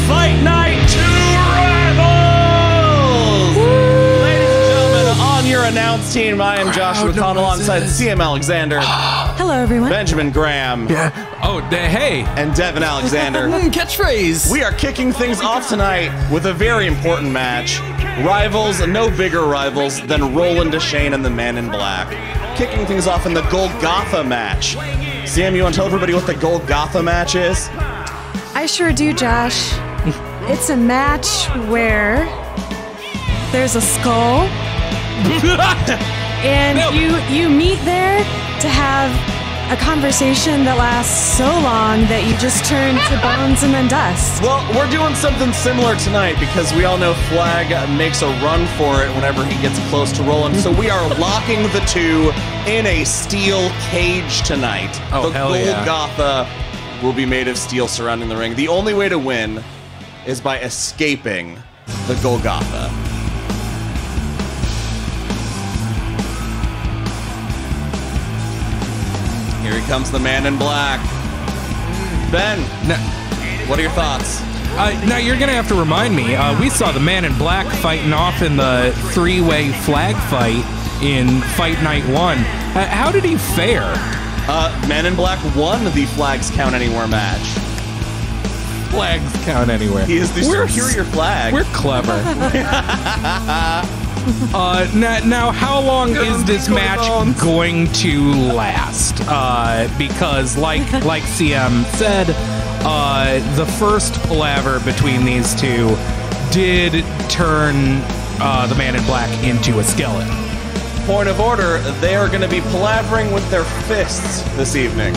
Fight Night 2 Rivals! Ladies and gentlemen, on your announce team, I am Joshua Kahn alongside CM Alexander. Hello, everyone. Benjamin Graham. Yeah. Oh, hey. And Devin Alexander. Catchphrase. We are kicking things off tonight with a very important match. Rivals, no bigger rivals than Roland, Deschain, and the Man in Black. Kicking things off in the Golgotha Match. Sam, you want to tell everybody what the Golgotha Match is? I sure do, Josh. It's a match where there's a skull, and you meet there to have a conversation that lasts so long that you just turn to bones and then dust. Well, we're doing something similar tonight because we all know Flag makes a run for it whenever he gets close to Roland. So we are locking the two in a steel cage tonight. Oh, the hell Golgotha will be made of steel surrounding the ring. The only way to win is by escaping the Golgotha. Here he comes, the Man in Black. Ben, what are your thoughts? Now, you're going to have to remind me. We saw the Man in Black fighting off in the three-way flag fight in Fight Night 1. How did he fare? Man in Black won the Flags Count Anywhere match. Flags count anywhere. He is the superior flag. We're clever. Now, how long is this match going to last? Because, like CM said, the first palaver between these two did turn the Man in Black into a skeleton. Point of order, they are going to be palavering with their fists this evening.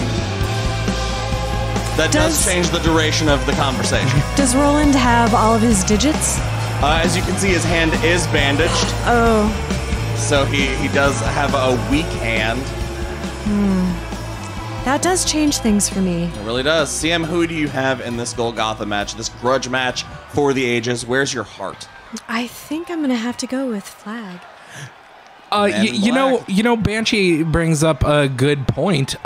That does change the duration of the conversation. Does Roland have all of his digits? As you can see, his hand is bandaged. Oh. So he does have a weak hand. That does change things for me. It really does. CM, who do you have in this Golgotha match, this grudge match for the ages? Where's your heart? I think I'm going to have to go with Flag. You know, Banshee brings up a good point.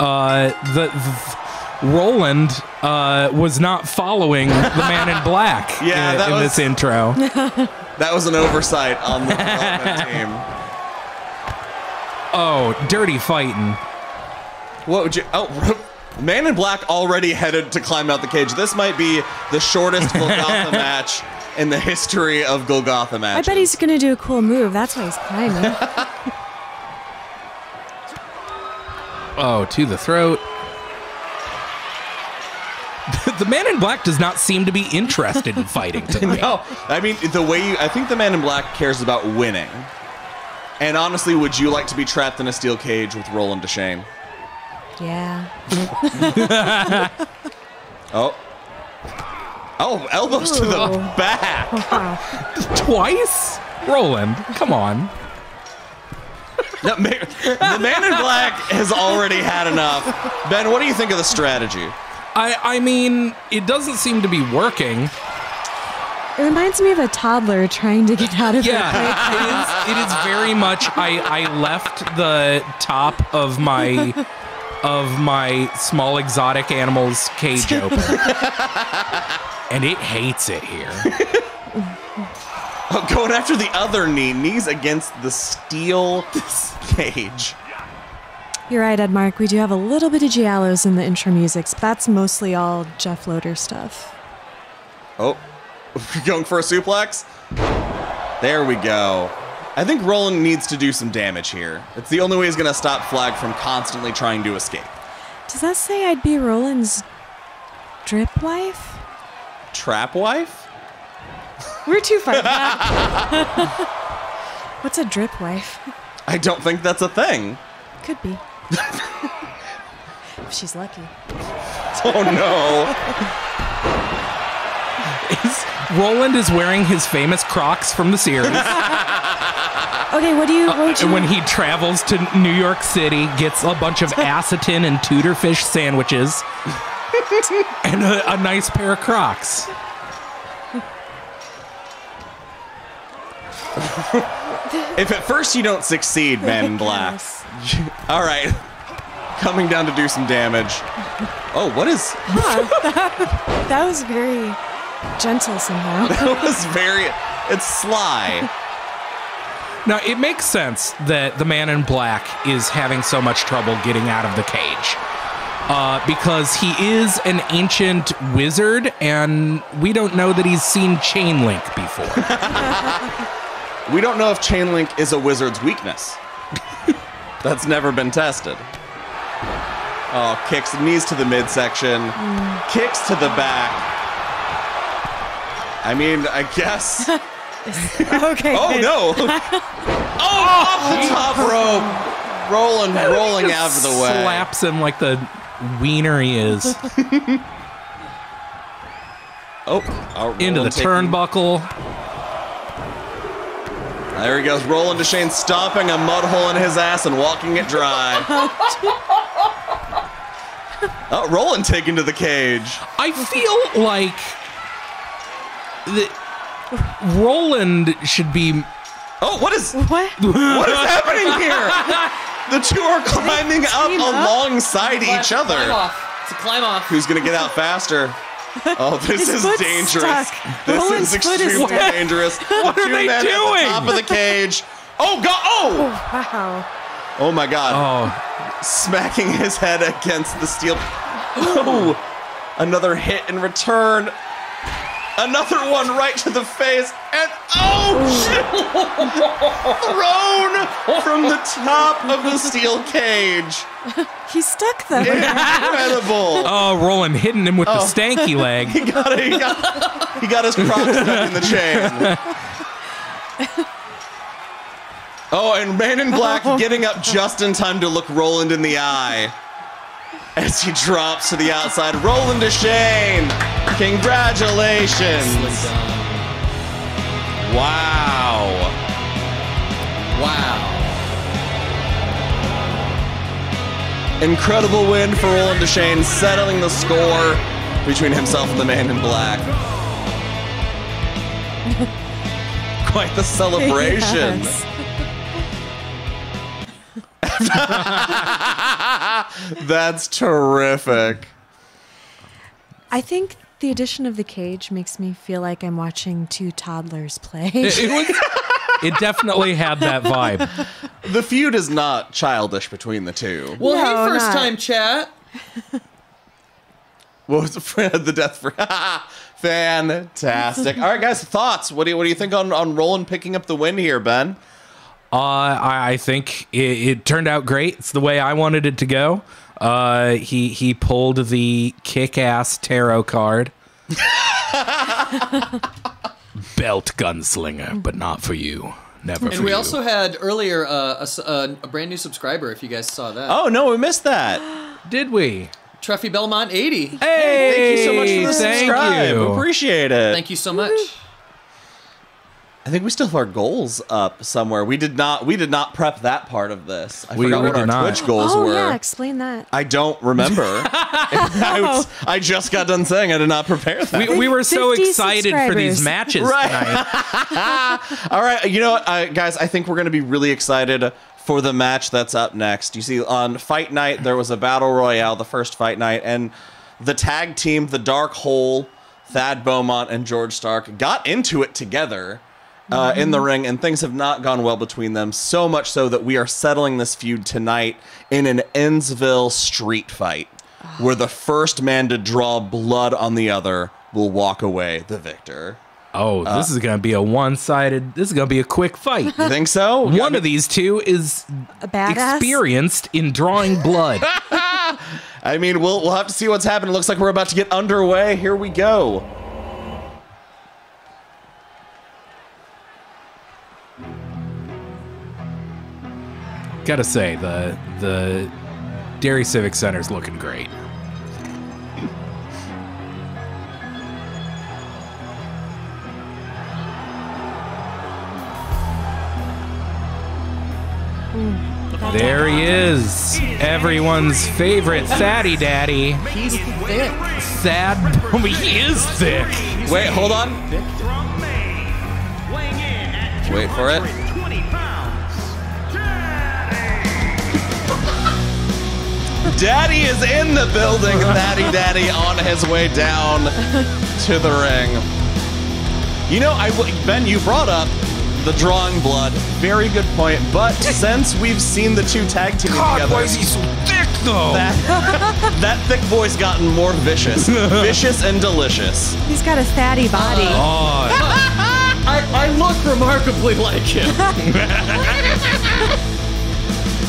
Roland was not following the Man in Black in this intro. That was an oversight on the development team. Oh, dirty fighting. What would you... Oh, Man in Black already headed to climb out the cage. This might be the shortest Golgotha match in the history of Golgotha matches. I bet he's going to do a cool move. That's why he's climbing. Oh, to the throat. The Man in Black does not seem to be interested in fighting tonight. No, I mean, I think the Man in Black cares about winning. And honestly, would you like to be trapped in a steel cage with Roland Deschain? Yeah. Oh, elbows to the back. Twice? Roland, come on. No, the Man in Black has already had enough. Ben, what do you think of the strategy? I mean, it doesn't seem to be working. It reminds me of a toddler trying to get out of their play. It is very much. I left the top of my small exotic animals cage open, and it hates it here. Oh, going after the other knee. Knees against the steel cage. You're right, Edmark. We do have a little bit of giallos in the intro music, but that's mostly all Jeff Loader stuff. Oh, going for a suplex? There we go. I think Roland needs to do some damage here. It's the only way he's going to stop Flag from constantly trying to escape. Does that say I'd be Roland's drip wife? Trap wife? We're too far back. What's a drip wife? I don't think that's a thing. Could be. If she's lucky. Oh no. Roland is wearing his famous Crocs from the series. Okay, what do you... When he travels to New York City, gets a bunch of acetin and tudor fish sandwiches, and a nice pair of Crocs. If at first you don't succeed, Man in Black. All right. Coming down to do some damage. Oh, what is... Huh, that was very gentle somehow. It was it's sly. Now, it makes sense that the man in black is having so much trouble getting out of the cage. Because he is an ancient wizard, and we don't know that he's seen chain link before. We don't know if chain link is a wizard's weakness. That's never been tested. Oh, kicks, knees to the midsection, kicks to the back. I mean, I guess. Okay. Oh, no. Oh, off the top rope. Roland rolling out of the way. Slaps him like the wiener he is. Roland Into the turnbuckle. There he goes. Roland Deschain stomping a mud hole in his ass and walking it dry. Oh, Roland taken to the cage. I feel like Roland should be. Oh, what is What? what is happening here? The two are climbing up alongside each other. Climb off. It's a climb off. Who's gonna get out faster? Oh, this is foot's dangerous. stuck. This Roland's is foot is extremely stuck. dangerous. What the are two they men doing? At the top of the cage. Oh God! Oh! Wow. Oh my God! Oh, Smacking his head against the steel. Oh! Another hit in return. Another one right to the face, and thrown from the top of the steel cage. He's stuck though. Incredible! oh, Roland hitting him with the stanky leg. He got his croc stuck in the chain. Oh, and Man in Black getting up just in time to look Roland in the eye as he drops to the outside. Roland Deschain, congratulations! Wow! Wow. Incredible win for Roland Deschain, settling the score between himself and the Man in Black. Quite the celebration. Yes. That's terrific. I think the addition of the cage makes me feel like I'm watching two toddlers play. It definitely had that vibe. The feud is not childish between the two. Well, No, hey, first not. time chat. What was the death for? Fantastic. All right, guys, thoughts? What do you think on Roland picking up the win here, Ben? I think it turned out great. It's the way I wanted it to go. He pulled the kick-ass tarot card. Belt gunslinger, but not for you. Never for you. And we also had earlier a brand new subscriber, if you guys saw that. Oh, no, we missed that. Did we? Treffy Belmont 80. Hey, Thank you so much for the thank subscribe. you. Appreciate it. Thank you so much. I think we still have our goals up somewhere. We did not prep that part of this. I We forgot what did our not. Twitch goals Oh were. yeah, explain that. I don't remember. I just got done saying I did not prepare that. We were so 50 excited for these subscribers. matches Right. tonight. All right, you know what, guys? I think we're going to be really excited for the match that's up next. You see, on Fight Night, there was a Battle Royale, the first Fight Night, and the tag team, the Dark Hole, Thad Beaumont and George Stark, got into it together in the ring, and things have not gone well between them, so much so that we are settling this feud tonight in an Endsville street fight, where the first man to draw blood on the other will walk away the victor. Oh, this is going to be a one-sided. This is going to be a quick fight. You think so? One of these two is A badass. experienced in drawing blood. I mean, we'll have to see what's happening. It looks like we're about to get underway. Here we go. Gotta say, the Derry Civic Center's looking great. There he is, everyone's favorite fatty daddy. He's thick. Sad, he is thick. Wait, hold on. Wait for it. Daddy is in the building. Daddy on his way down to the ring. You know, Ben, you brought up the drawing blood. Very good point. But since we've seen the two tag teaming together, why is he so thick though? That thick boy's gotten more vicious. Vicious and delicious. He's got a fatty body. I look remarkably like him.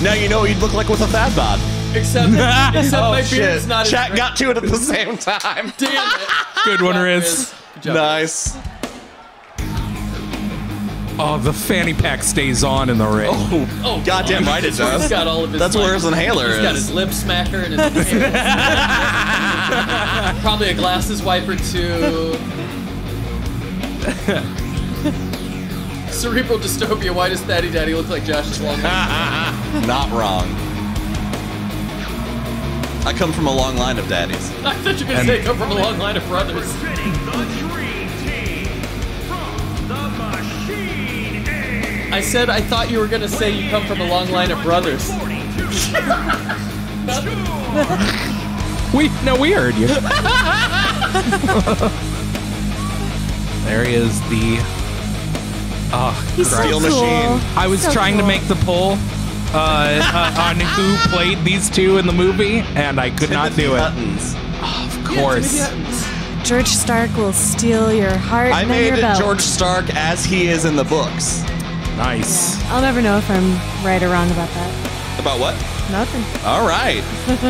Now you know what you'd look like with a fat bod. Except my beard is not as Chat great. got to it at the same time. Damn it. Good one, Riz. Good job, Nice. Oh, the fanny pack stays on in the ring. Oh, goddamn right it That's where does. He's got all of his. That's where his inhaler He's got is. his lip smacker and his probably a glasses wiper too. Cerebral dystopia. Why does Daddy look like Josh's long hair? Not wrong. I come from a long line of daddies. I thought you were going to say come from a long line of brothers. I said I thought you were going to say you come from a long line of brothers. We heard you. There he is, the He's so Steel cool. machine. I was So trying to cool. make the poll on who played these two in the movie, and I could not do it. Buttons. Of course. George Stark will steal your heart I and then made your belt. George Stark as he is in the books. Nice. I'll never know if I'm right or wrong about that. About what? Nothing. All right.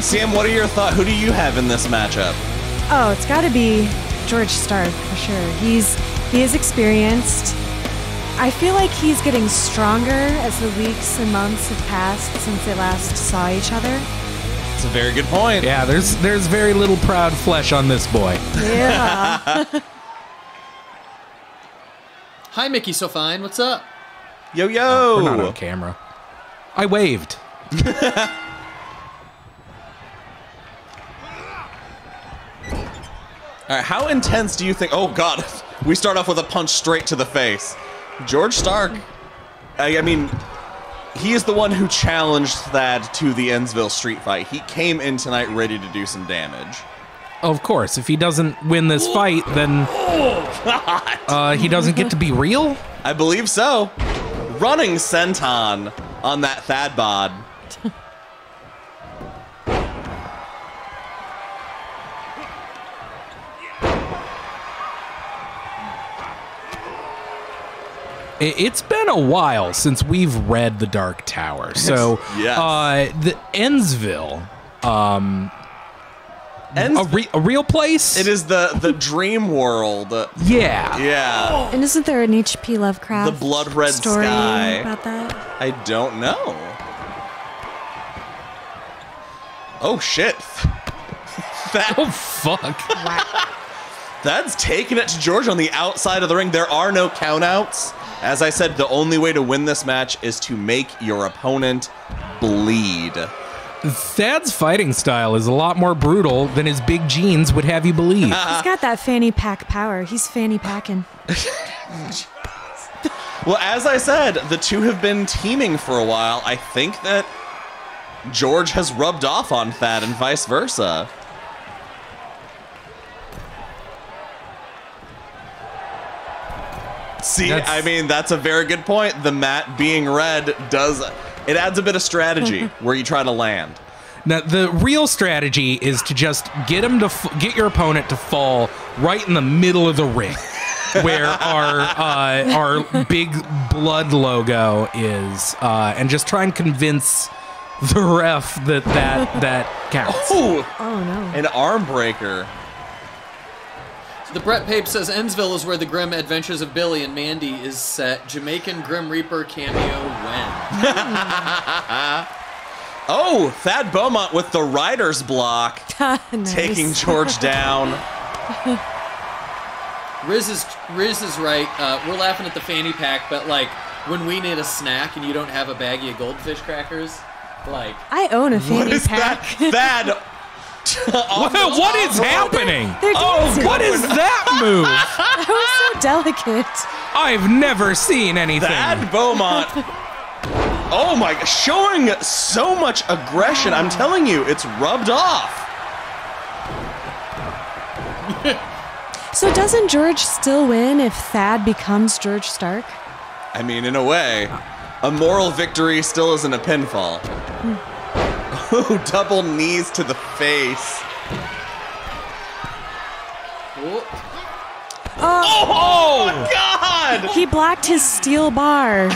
Sam, what are your thoughts? Who do you have in this matchup? Oh, it's got to be George Stark for sure. He is experienced. I feel like he's getting stronger as the weeks and months have passed since they last saw each other. It's a very good point. Yeah, there's very little proud flesh on this boy. Yeah. Hi, Mickey So Fine. What's up? Yo, yo. We're not on camera. I waved. All right, how intense do you think? Oh, God. We start off with a punch straight to the face. George Stark, I mean, he is the one who challenged Thad to the Endsville street fight. He came in tonight ready to do some damage. Of course, if he doesn't win this fight, then he doesn't get to be real? I believe so. Running senton on that Thad bod. It's been a while since we've read The Dark Tower. So, Yes. the Endsville, a real place? It is the dream world. Yeah. Yeah. And isn't there an H.P. Lovecraft The blood red story sky. about that? I don't know. Oh, shit. Oh, fuck. That's taking it to George on the outside of the ring. There are no countouts. As I said, the only way to win this match is to make your opponent bleed. Thad's fighting style is a lot more brutal than his big jeans would have you believe. He's got that fanny pack power. He's fanny packing. Well, as I said, the two have been teaming for a while. I think that George has rubbed off on Thad and vice versa. See, I mean, that's a very good point. The mat being red it adds a bit of strategy where you try to land. Now, the real strategy is to just get your opponent to fall right in the middle of the ring, where our big blood logo is, and just try and convince the ref that counts. Oh no! An arm breaker. The Brett Pape says Endsville is where the grim adventures of Billy and Mandy is set. Jamaican Grim Reaper cameo when? Oh, Thad Beaumont with the rider's block, Nice. taking George down. Riz is right. We're laughing at the fanny pack, but like when we need a snack and you don't have a baggie of goldfish crackers, like I own a What fanny is pack. that? Thad. What is happening? They're dancing. What is that move? That was so delicate. I've never seen anything. Thad Beaumont Oh my, showing so much aggression. I'm telling you, it's rubbed off. So doesn't George still win if Thad becomes George Stark? I mean, in a way, a moral victory still isn't a pinfall. Oh, double knees to the face. Oh my God! He blocked his steel bar.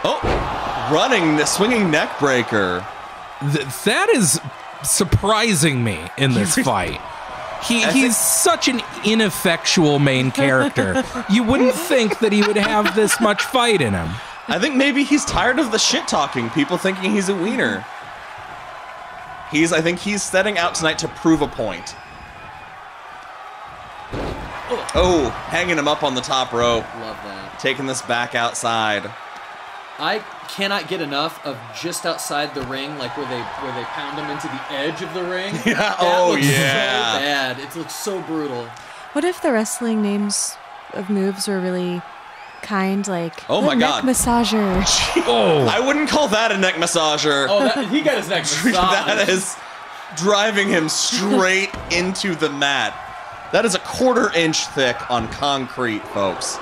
Oh, running, swinging neck breaker. That is surprising me in this fight. He's such an ineffectual main character. You wouldn't think that he would have this much fight in him. I think maybe he's tired of the shit talking, people thinking he's a wiener. I think he's setting out tonight to prove a point. Oh, hanging him up on the top rope. Love that. Taking this back outside. I cannot get enough of just outside the ring, like where they pound him into the edge of the ring. Yeah. That looks so bad. It looks so brutal. What if the wrestling names of moves were really kind, like oh my God, neck massager? Oh, I wouldn't call that a neck massager. Oh, he got his neck massaged. That is driving him straight into the mat. That is a 1/4 inch thick on concrete, folks.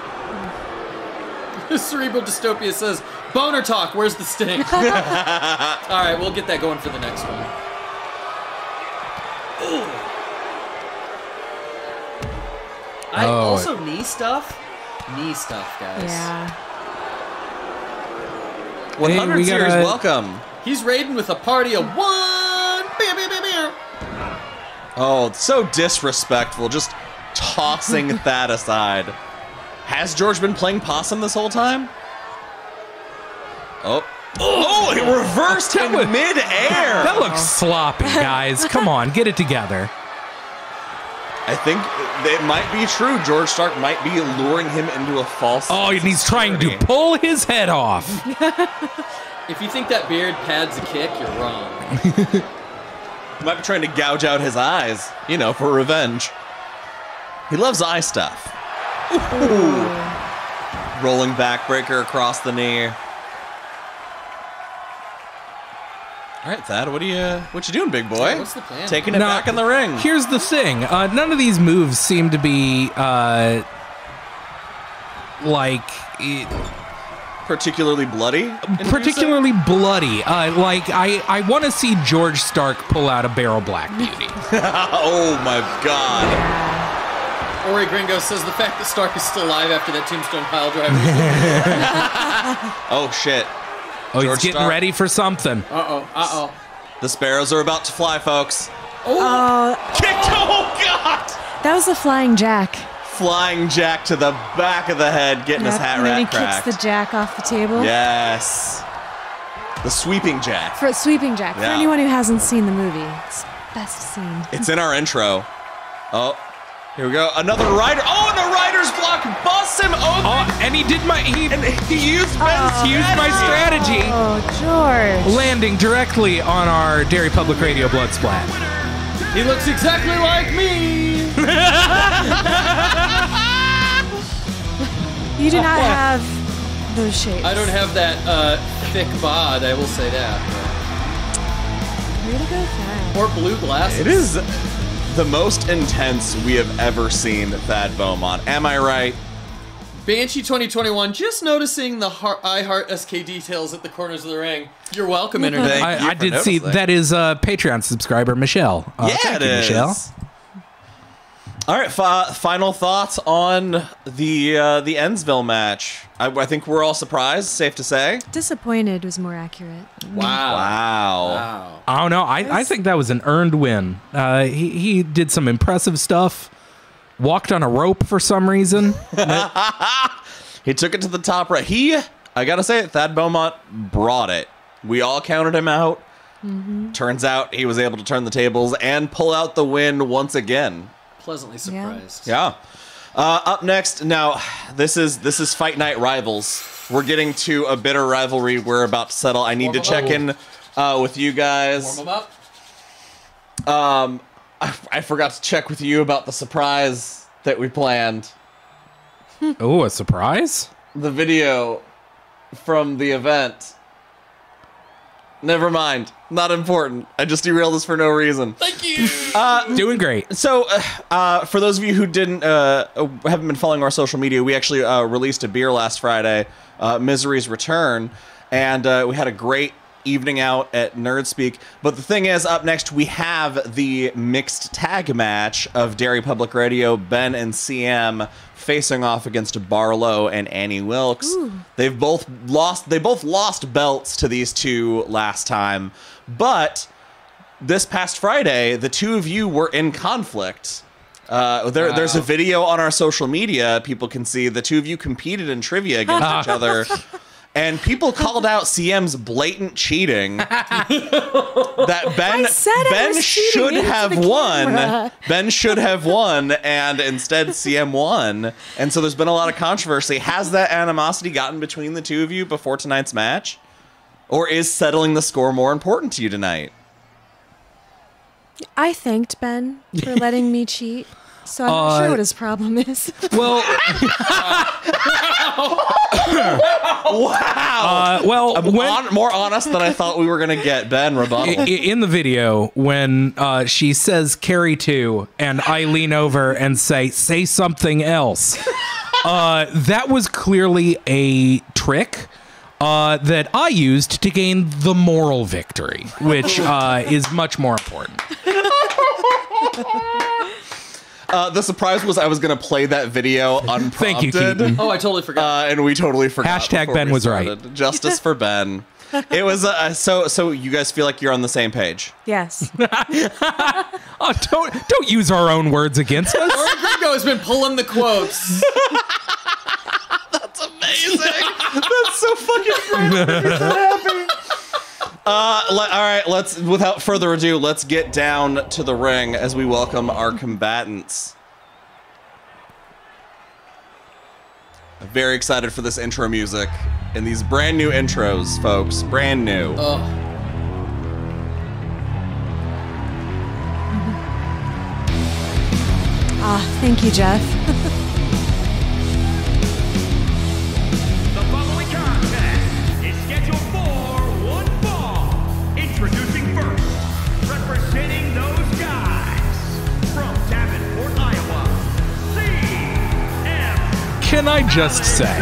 Cerebral Dystopia says, boner talk, where's the sting? All right, we'll get that going for the next one. Ooh. Also knee stuff. Knee stuff, guys. Yeah. 100 we series, gotta- welcome. He's raiding with a party of one. Bam, bam, bam, bam. Oh, it's so disrespectful, just tossing that aside. Has George been playing possum this whole time? Oh, it reversed him mid-air. that looks sloppy, guys. Come on, get it together. I think it might be true. George Stark might be luring him into a false. Oh, and he's trying to pull his head off. If you think that beard pads a kick, you're wrong. Might be trying to gouge out his eyes, you know, for revenge. He loves eye stuff. Ooh. Rolling backbreaker across the knee. All right, Thad, what you doing, big boy? Yeah, what's the plan? Taking it Now, back in the ring. Here's the thing. None of these moves seem to be Particularly bloody? particularly bloody. I want to see George Stark pull out a barrel black beauty. Oh my God. Ori Gringo says the fact that Stark is still alive after that tombstone pile driver. Oh shit. Oh, George he's getting Stark. ready for something. Uh-oh. The sparrows are about to fly, folks. Oh, Kicked. Oh God. that was a flying jack. Flying jack to the back of the head, getting his hat and then he cracked. kicks the jack off the table. Yes. The sweeping jack. For sweeping jack. For Yeah. anyone who hasn't seen the movie, it's best scene. It's in our intro. Oh, here we go. Another rider. Oh, and the rider's block busts him open. Oh, and he used Ben's my strategy, Oh, George. landing directly on our Derry Public Radio blood splat. He looks exactly like me. You do not have those shapes. I don't have that thick bod, I will say that. Way to go, Thad. Or blue glasses. It is the most intense we have ever seen Thad Beaumont. Am I right? Banshee 2021, just noticing the I Heart SK details at the corners of the ring. You're welcome, Internet. Thank you I for did see noticing. that is Patreon subscriber Michelle. Yeah, Thank it you, is. Michelle. All right, final thoughts on the Endsville match. I think we're all surprised, safe to say. Disappointed was more accurate. Wow. Oh no, I think that was an earned win. He did some impressive stuff. Walked on a rope for some reason. He took it to the top right. I gotta say it, Thad Beaumont brought it. We all counted him out. Turns out he was able to turn the tables and pull out the win once again. Pleasantly surprised. Yeah. Up next, now this is Fight Night Rivals. We're getting to a bitter rivalry we're about to settle. I need to check in with you guys. Warm them up. I forgot to check with you about the surprise that we planned. Oh, a surprise? the video from the event. Never mind. Not important. I just derailed this for no reason. Thank you. Doing great. So, for those of you who haven't been following our social media, we actually released a beer last Friday, Misery's Return, and we had a great evening out at Nerdspeak. But the thing is, up next we have the mixed tag match of Derry Public Radio, Ben and CM facing off against Barlow and Annie Wilkes. Ooh. They both lost belts to these two last time, but this past Friday the two of you were in conflict. There's a video on our social media people can see. The two of you competed in trivia against each other. And people called out CM's blatant cheating. That Ben should have won. Ben should have won, and instead CM won. And so there's been a lot of controversy. Has that animosity gotten between the two of you before tonight's match? Or is settling the score more important to you tonight? I thanked Ben for letting me cheat. So I'm not sure what his problem is. Well, wow. More honest than I thought we were going to get. Ben, rebuttal. In the video, when she says Carrie too, and I lean over and say something else, that was clearly a trick that I used to gain the moral victory, which is much more important. The surprise was I was going to play that video unprompted. Thank you, Keaton. Oh, I totally forgot. And we totally forgot. Hashtag Ben was right. Justice for Ben. It was so you guys feel like you're on the same page? Yes. Oh, don't use our own words against us. Laura Gringo has been pulling the quotes. That's amazing. That's so fucking great. I'm so happy. All right, without further ado, let's get down to the ring as we welcome our combatants. I'm very excited for this intro music and these brand new intros, folks. Brand new. Thank you, Jeff. Introducing first, representing those guys from Davenport, Iowa, CM. Can I just say,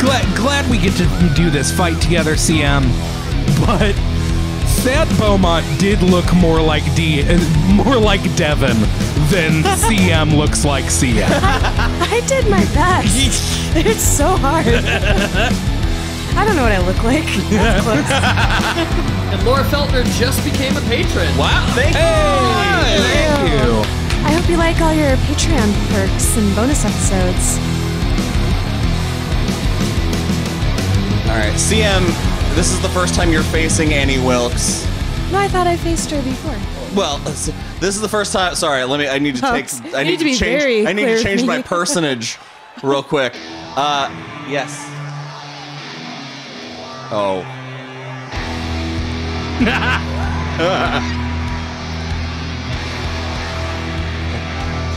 glad we get to do this fight together, CM, but Thad Beaumont did look more like Devin than CM looks like CM. I did my best. It's so hard. I don't know what I look like. That's close. And Laura Feltner just became a patron. Wow, thank you. Thank you. I hope you like all your Patreon perks and bonus episodes. All right, CM, this is the first time you're facing Annie Wilkes. No, I thought I faced her before. Well, this is the first time. Sorry, I need to change my personage real quick. Yes. Oh.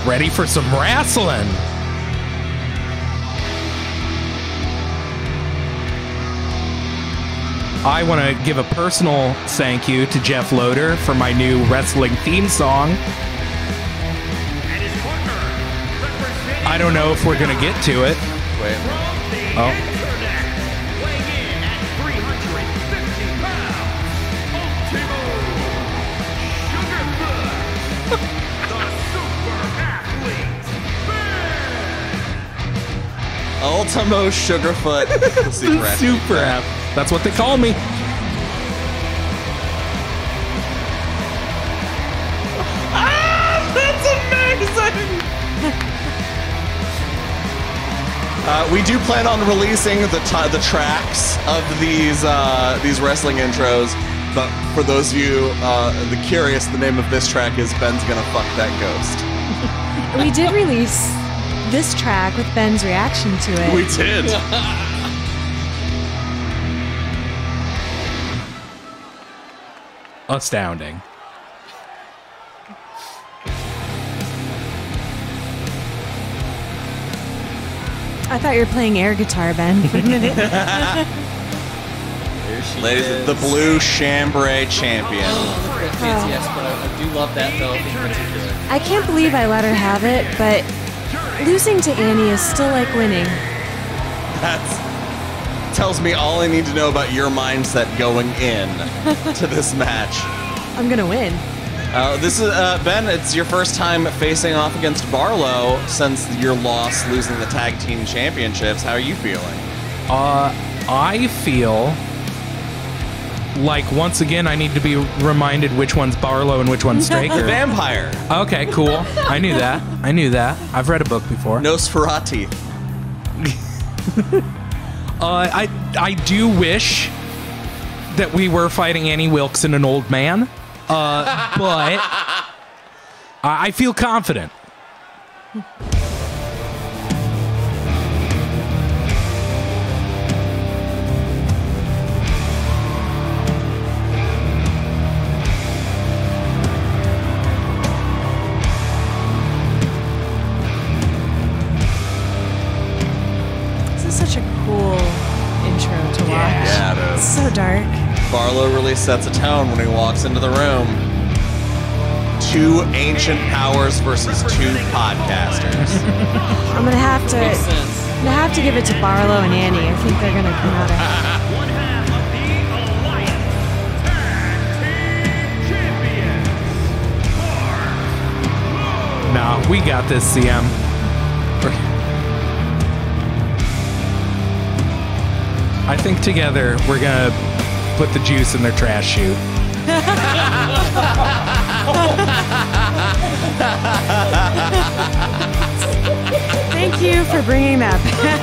Ready for some wrestling. I want to give a personal thank you to Jeff Loader for my new wrestling theme song. I don't know if we're going to get to it. Wait. Oh. Ultimo Sugarfoot. Super app. That's what they call me. That's amazing. We do plan on releasing the tracks of these wrestling intros, but for those of you curious, the name of this track is "Ben's Gonna Fuck That Ghost." We did release this track with Ben's reaction to it. We did. Astounding. I thought you were playing air guitar, Ben, for a minute. There she Ladies, is. the blue chambray champion. Oh, look at that fancy ass, but I do love that belt in particular. I can't believe I let her have it, but losing to Annie is still like winning. That tells me all I need to know about your mindset going in to this match. I'm gonna win. This is Ben. It's your first time facing off against Barlow since your loss, losing the tag team championships. How are you feeling? I feel like once again I need to be reminded which one's Barlow and which one's Straker. Vampire. Okay, cool. I knew that. I've read a book before. Nosferatu. I do wish that we were fighting Annie Wilkes and an old man, but I feel confident. This is such a cool intro to watch. Yeah, it is. It's so dark. Barlow really sets a tone when he walks into the room. Two ancient powers versus two podcasters. I'm gonna have to. Makes sense. I'm gonna have to give it to Barlow and Annie. I think they're gonna come out ahead. One half of the Alliance Tag Team Champions. Nah, we got this, CM. I think together we're gonna put the juice in their trash chute. Thank you for bringing that back.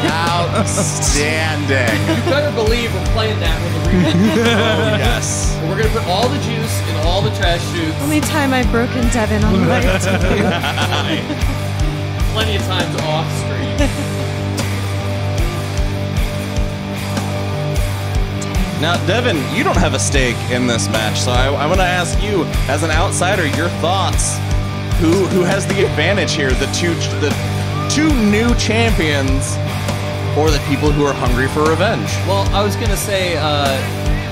Outstanding. You better believe we're playing that with the rematch. Oh, yes. We're gonna put all the juice in all the trash chutes. Only time I've broken Devin on live TV. Plenty of times off screen. Now, Devin, you don't have a stake in this match, so I want to ask you, as an outsider, your thoughts. Who has the advantage here? The two new champions, or the people who are hungry for revenge? Well, I was gonna say,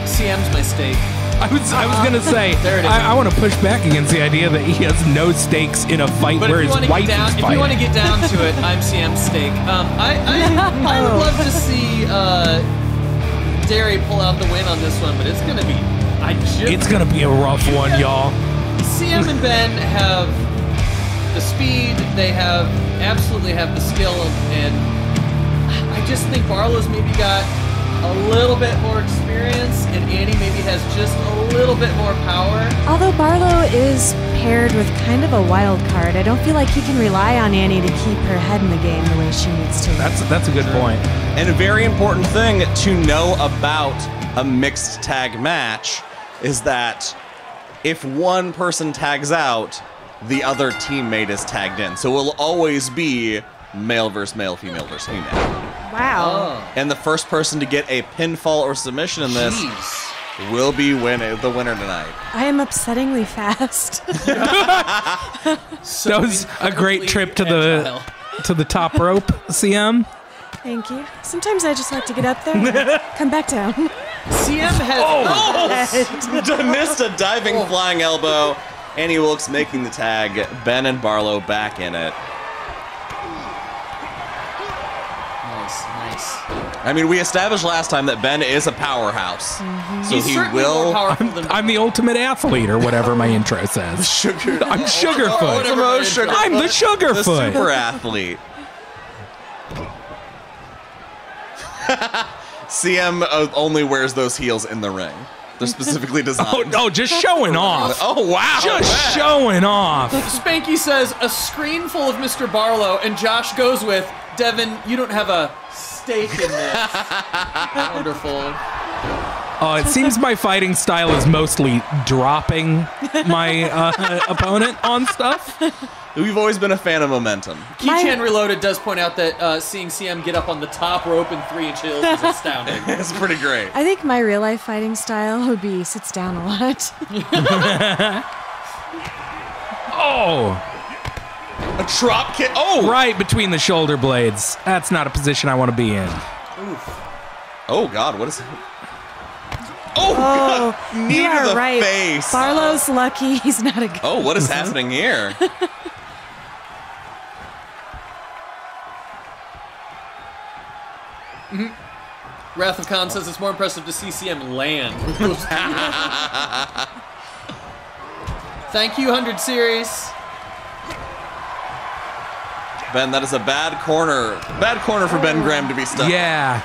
CM's my stake. I was gonna say, There it is. I want to push back against the idea that he has no stakes in a fight But where if you his want to wife get down, is if fighting. you want to get down to it, I'm CM's stake. I would love to see Derry pull out the win on this one, but it's gonna be. It's gonna be a rough one, y'all. CM and Ben have the speed. They absolutely have the skill, and I just think Barlow's maybe got a little bit more experience, and Annie maybe has just a little bit more power. Although Barlow is paired with kind of a wild card, I don't feel like he can rely on Annie to keep her head in the game the way she needs to. That's a good point. And a very important thing to know about a mixed tag match is that if one person tags out, the other teammate is tagged in. So it will always be male versus male, female versus female. Wow. And the first person to get a pinfall or submission in this Jeez. will be the winner tonight. I am upsettingly fast. So That was a great incredibly trip to agile. the top rope, CM. Thank you. Sometimes I just like to get up there and come back down. CM has. Missed a diving flying elbow. Annie Wilkes making the tag. Ben and Barlow back in it. Nice. I mean, we established last time that Ben is a powerhouse. So He's he certainly more will. powerful than I'm the ultimate athlete, or whatever my intro says. Sugar. I'm Sugarfoot. whatever my Sugar- I'm the The Sugarfoot. super athlete. CM only wears those heels in the ring. They're specifically designed. Oh, just showing off. Oh, wow. Just showing off. Spanky says a screen full of Mr. Barlow, and Josh goes with Devin. You don't have a stake in this. Wonderful. It seems my fighting style is mostly dropping my opponent on stuff. We've always been a fan of momentum. Keychain Reloaded does point out that seeing CM get up on the top rope in 3-inch heels is astounding. It's pretty great. I think my real life fighting style would be sits down a lot. Oh, A drop kick. Oh! Right between the shoulder blades. That's not a position I want to be in. Oof. Oh, God, what is that? Oh, God. Knee you to are the right. face. Barlow's lucky he's not a good. Oh, what is happening here? Wrath of Kahn says it's more impressive to see CM land. Thank you, 100 series. Ben, that is a bad corner. Bad corner for Ben Graham to be stuck. Yeah.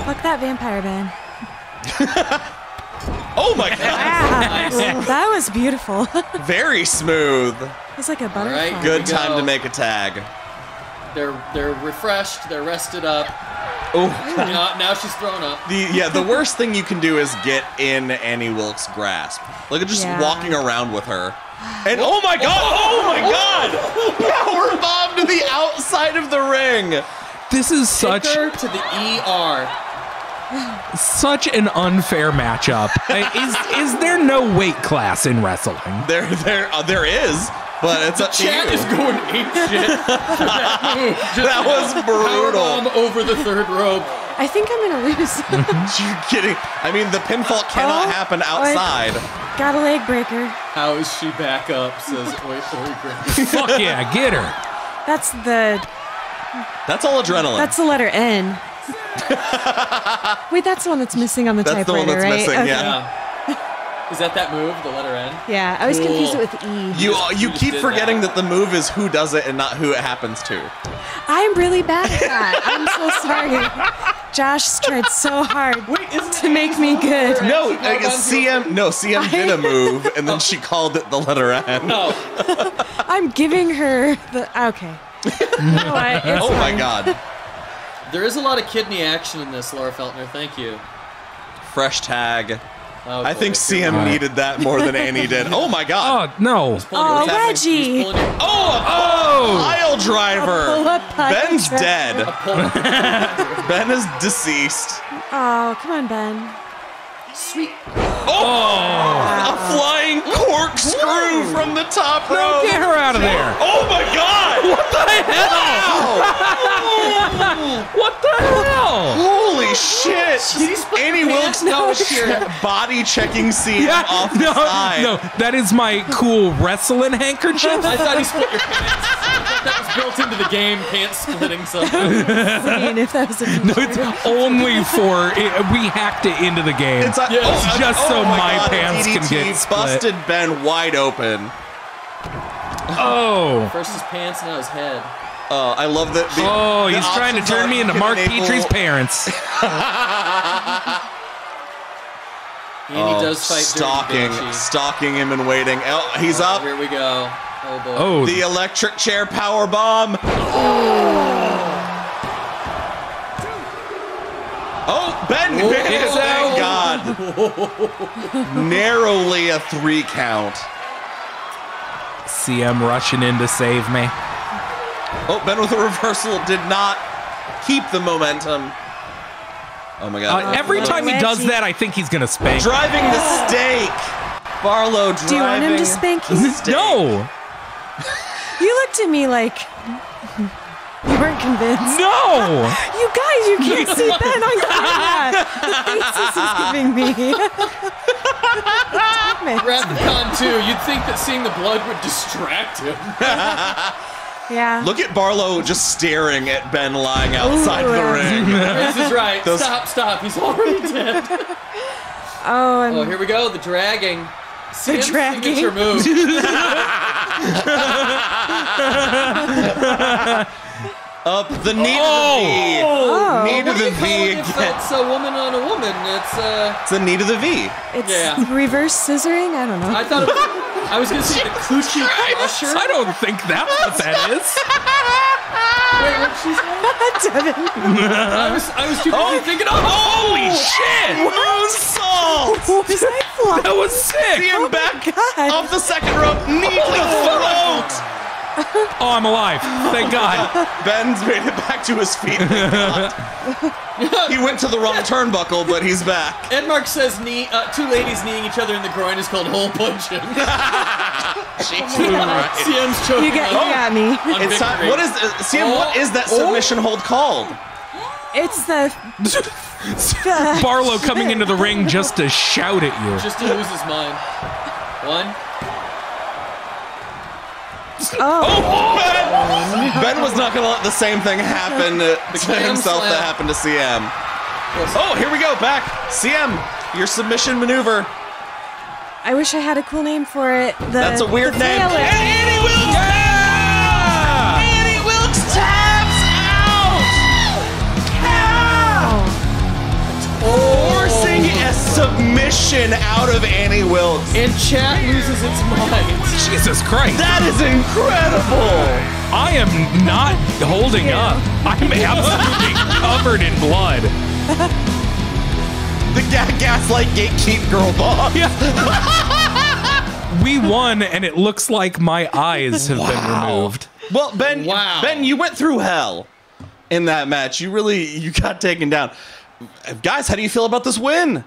Fuck that vampire, Ben. Oh, my God. Wow. That was beautiful. It Very smooth. was like a butterfly. right, good. Good we time go. to make a tag. They're refreshed. They're rested up. Oh, Now she's thrown up. the worst thing you can do is get in Annie Wilkes' grasp. Look at just Yeah. walking around with her. And oh my God! Oh my God! Power bomb to the outside of the ring. This is Take such her to the ER. such an unfair matchup. Is there no weight class in wrestling? There is, but it's up to Chad you. is going apeshit. That was brutal. Powerbomb over the third rope. I think I'm gonna lose. You're kidding? I mean, the pinfall cannot happen outside. Got a leg breaker. How is she back up? Says Oi Grim. Fuck yeah, get her. That's all adrenaline. the letter N. Wait, that's the one that's missing on the That's the typewriter, one that's right? missing, Okay. yeah. Is that move? The letter N? Yeah, I was Cool. confused it with E. You just keep did forgetting that. that the move is who does it and not who it happens to. I'm really bad at that. I'm so sorry. Josh tried so hard to make me good. No, CM did a move and then she called it the letter N. No. I'm giving her the. Okay. You know what? It's Oh my fine. God. There is a lot of kidney action in this, Laura Feltner. Thank you. Fresh tag. Oh, I boy. think CM needed that more than Annie did. Oh my God. Oh no. Oh, Reggie. Oh, pile driver. pull up pile Ben's driver. dead. Ben is deceased. Oh, come on, Ben. Sweet. A flying corkscrew from the top rope. Get her out of there. Oh my God. What the hell? What the hell? Holy shit. Annie Wilkes No, body checking CM off the no, side. no, that is my cool wrestling handkerchief. I thought he split your pants. I thought that was built into the game, pants splitting something. I mean, if that was a No, it's only for we hacked it into the game. It's just so my God, pants can DDT get split. busted Ben wide open. Oh. First his pants, now his head. I love that. Oh, he's trying to options turn are me into you Mark can enable- Petrie's parents. Andy does fight stalking him and waiting. Oh, he's up. Here we go. Oh boy. Oh, The electric chair power bomb. Oh, Ben! it's Thank out. God. Narrowly a 3 count. CM rushing in to save me. Oh, Ben with a reversal did not keep the momentum. Oh my God. Every time he does that, I think he's gonna spank. Driving the stake. Barlow driving. Do you want him to spank you? the stake. No, You looked at me like you weren't convinced. no. You guys, you can't see Ben on camera. The faces he's giving me. Damn it. Wrath of Kahn too. You'd think that seeing the blood would distract him. Yeah. Look at Barlow just staring at Ben lying outside the ring. This is right. Those- Stop. He's already dead. Oh, and Oh, here we go. The dragging. CM's dragging? signature move. Up the knee to the V. Oh. Knee to What do the you call V it if again. it's a woman on a woman? It's It's a knee to the V. it's Yeah. reverse scissoring. I don't know. I thought I was gonna say the coochie crusher. I don't think that's what that is. Wait, what she say? Devin. I was too busy thinking. Oh, Holy shit! Moonsault! Was I flying? That was sick. See him back God. off the second rope. Knee to the throat. Oh, I'm alive. Thank God. Ben's made it back to his feet. Thank God. He went to the wrong turnbuckle, but he's back. Edmark says two ladies kneeing each other in the groin is called hole punching. CM's choking. You got me. It's time. What is CM? What is that submission hold called? It's the Barlow coming into the ring just to shout at you. Just to lose his mind. One. Ben was not going to let the same thing happen to himself that happened to CM. Oh, here we go. Back. CM, your submission maneuver. I wish I had a cool name for it. That's a weird name. Annie Wilkes! Yeah! Annie Wilkes taps out! Forcing a submission out of Annie Wilkes. And chat loses its mind. Jesus Christ. That is incredible. I am not holding up. I'm absolutely covered in blood. The gaslight gatekeep girl boss. We won, and it looks like my eyes have been removed. Well, Ben, you went through hell in that match. You got taken down. Guys, how do you feel about this win?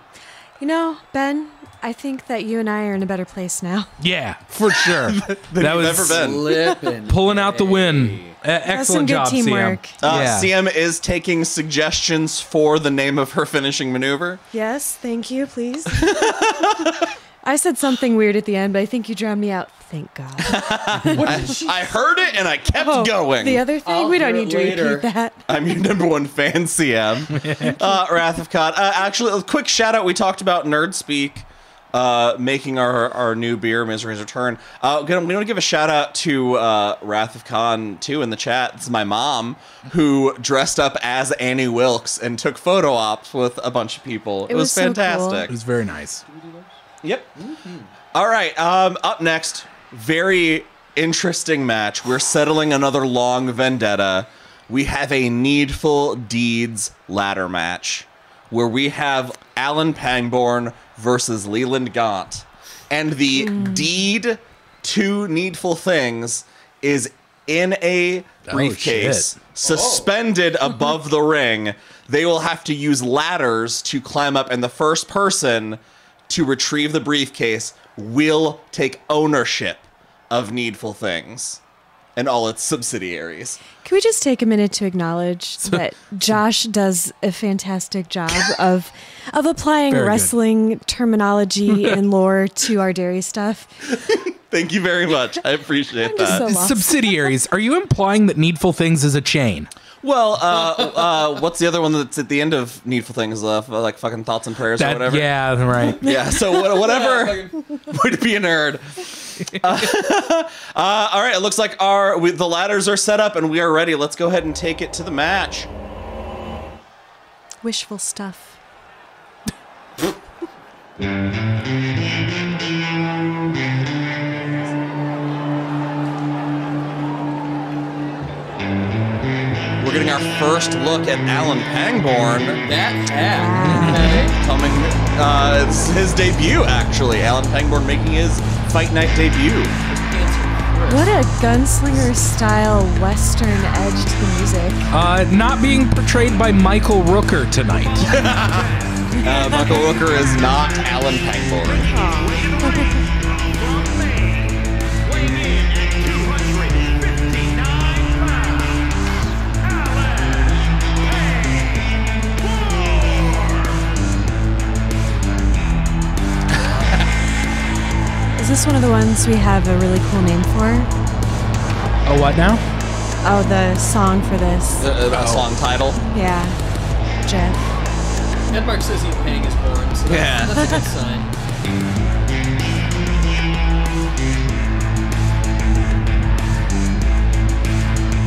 You know, Ben, I think that you and I are in a better place now. Yeah, for sure. That was never been. Slipping. Pulling out the win. Excellent That's some good job, teamwork. CM. CM is taking suggestions for the name of her finishing maneuver. Yes, thank you, please. I said something weird at the end, but I think you drowned me out. Thank God. I heard it and I kept going. The other thing, we don't need to repeat that. I'm your number one fan, CM. Wrath of Kahn. Actually, a quick shout out. We talked about Nerd Speak making our new beer, Misery's Return. We want to give a shout out to Wrath of Kahn, too, in the chat. This is my mom, who dressed up as Annie Wilkes and took photo ops with a bunch of people. It was fantastic. So cool. It was very nice. Yep. All right. Up next, very interesting match. We're settling another long vendetta. We have a Needful Deeds ladder match where we have Alan Pangborn versus Leland Gaunt. And the deed to Needful Things is in a briefcase, suspended above the ring. They will have to use ladders to climb up, and the first person to retrieve the briefcase will take ownership of Needful Things and all its subsidiaries. Can we just take a minute to acknowledge that Josh does a fantastic job of applying wrestling terminology and lore to our Derry stuff? Thank you very much. I appreciate that. So lost. Subsidiaries. Are you implying that Needful Things is a chain? Well, what's the other one that's at the end of Needful Things? Like fucking Thoughts and Prayers or whatever? Yeah, right. Yeah, so whatever would be a nerd. All right, it looks like the ladders are set up and we are ready. Let's go ahead and take it to the match. Wishful stuff. We're getting our first look at Alan Pangborn. That hat. Coming, it's his debut, actually. Alan Pangborn making his Fight Night debut. What a gunslinger-style Western edge to the music. Not being portrayed by Michael Rooker tonight. Michael Rooker is not Alan Pangborn. Weighing in at 259 pounds, Is this one of the ones we have a really cool name for? Oh, what now? Oh, the song for this. The song title? Yeah. Jeff. Edmark says he's paying his horn, so Yeah. that's a good sign.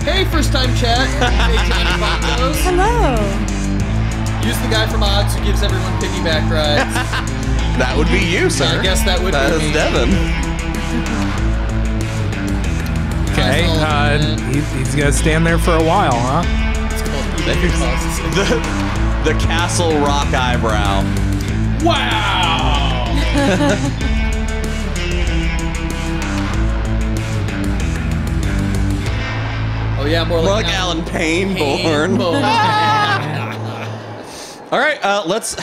Hey, first time chat. Hey, Johnny Bongos. Hello. Use the guy from Odds who gives everyone piggyback rides. That would be you, sir. I guess that would That be is me. Devin. Okay, he's gonna stand there for a while, huh? It's called piggyback rides. The Castle Rock eyebrow. Wow! yeah, more More like like Alan Pangborn. All right, let's.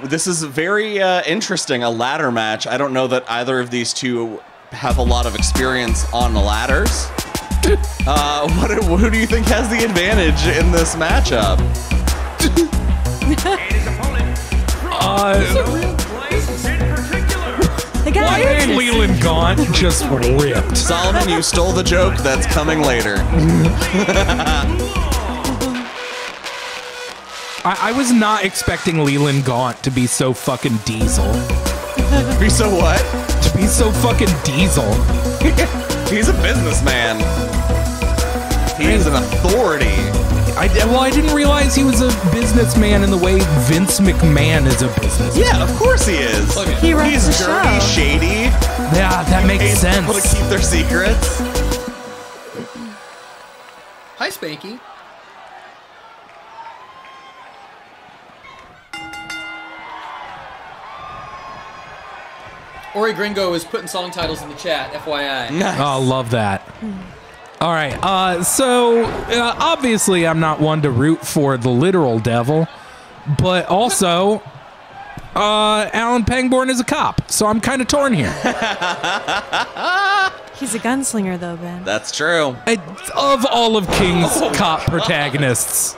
This is very interesting. A ladder match. I don't know that either of these two have a lot of experience on the ladders. Who do you think has the advantage in this matchup? Why ain't Leland Gaunt just ripped? Solomon, you stole the joke. That's coming later. I was not expecting Leland Gaunt to be so fucking diesel. Be so what? To be so fucking diesel. He's a businessman. He is an authority. I didn't realize he was a businessman in the way Vince McMahon is a businessman. Yeah, of course he is. He runs He's the dirty, show. shady. Yeah, that makes Pays sense. people to keep their secrets. Hi, Spanky. Ori Gringo is putting song titles in the chat, FYI. Nice. Oh, love that. All right, so obviously I'm not one to root for the literal devil, but also Alan Pangborn is a cop, so I'm kind of torn here. He's a gunslinger, though, Ben. That's true. Of all of King's cop protagonists,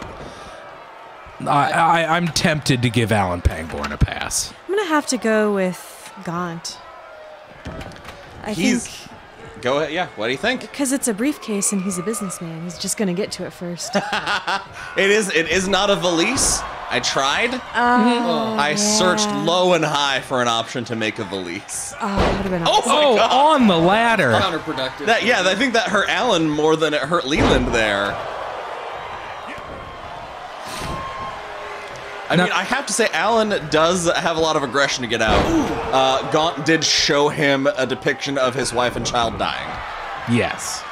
I'm tempted to give Alan Pangborn a pass. I'm gonna have to go with Gaunt. I think Go ahead. Yeah. What do you think? because it's a briefcase and he's a businessman. He's just gonna get to it first. It is not a valise. I tried. I searched low and high for an option to make a valise. Oh, that would have been Oh awesome. my God. On the ladder. Counterproductive. I think that hurt Alan more than it hurt Leland there. I mean, I have to say, Alan does have a lot of aggression to get out. Gaunt did show him a depiction of his wife and child dying. Yes.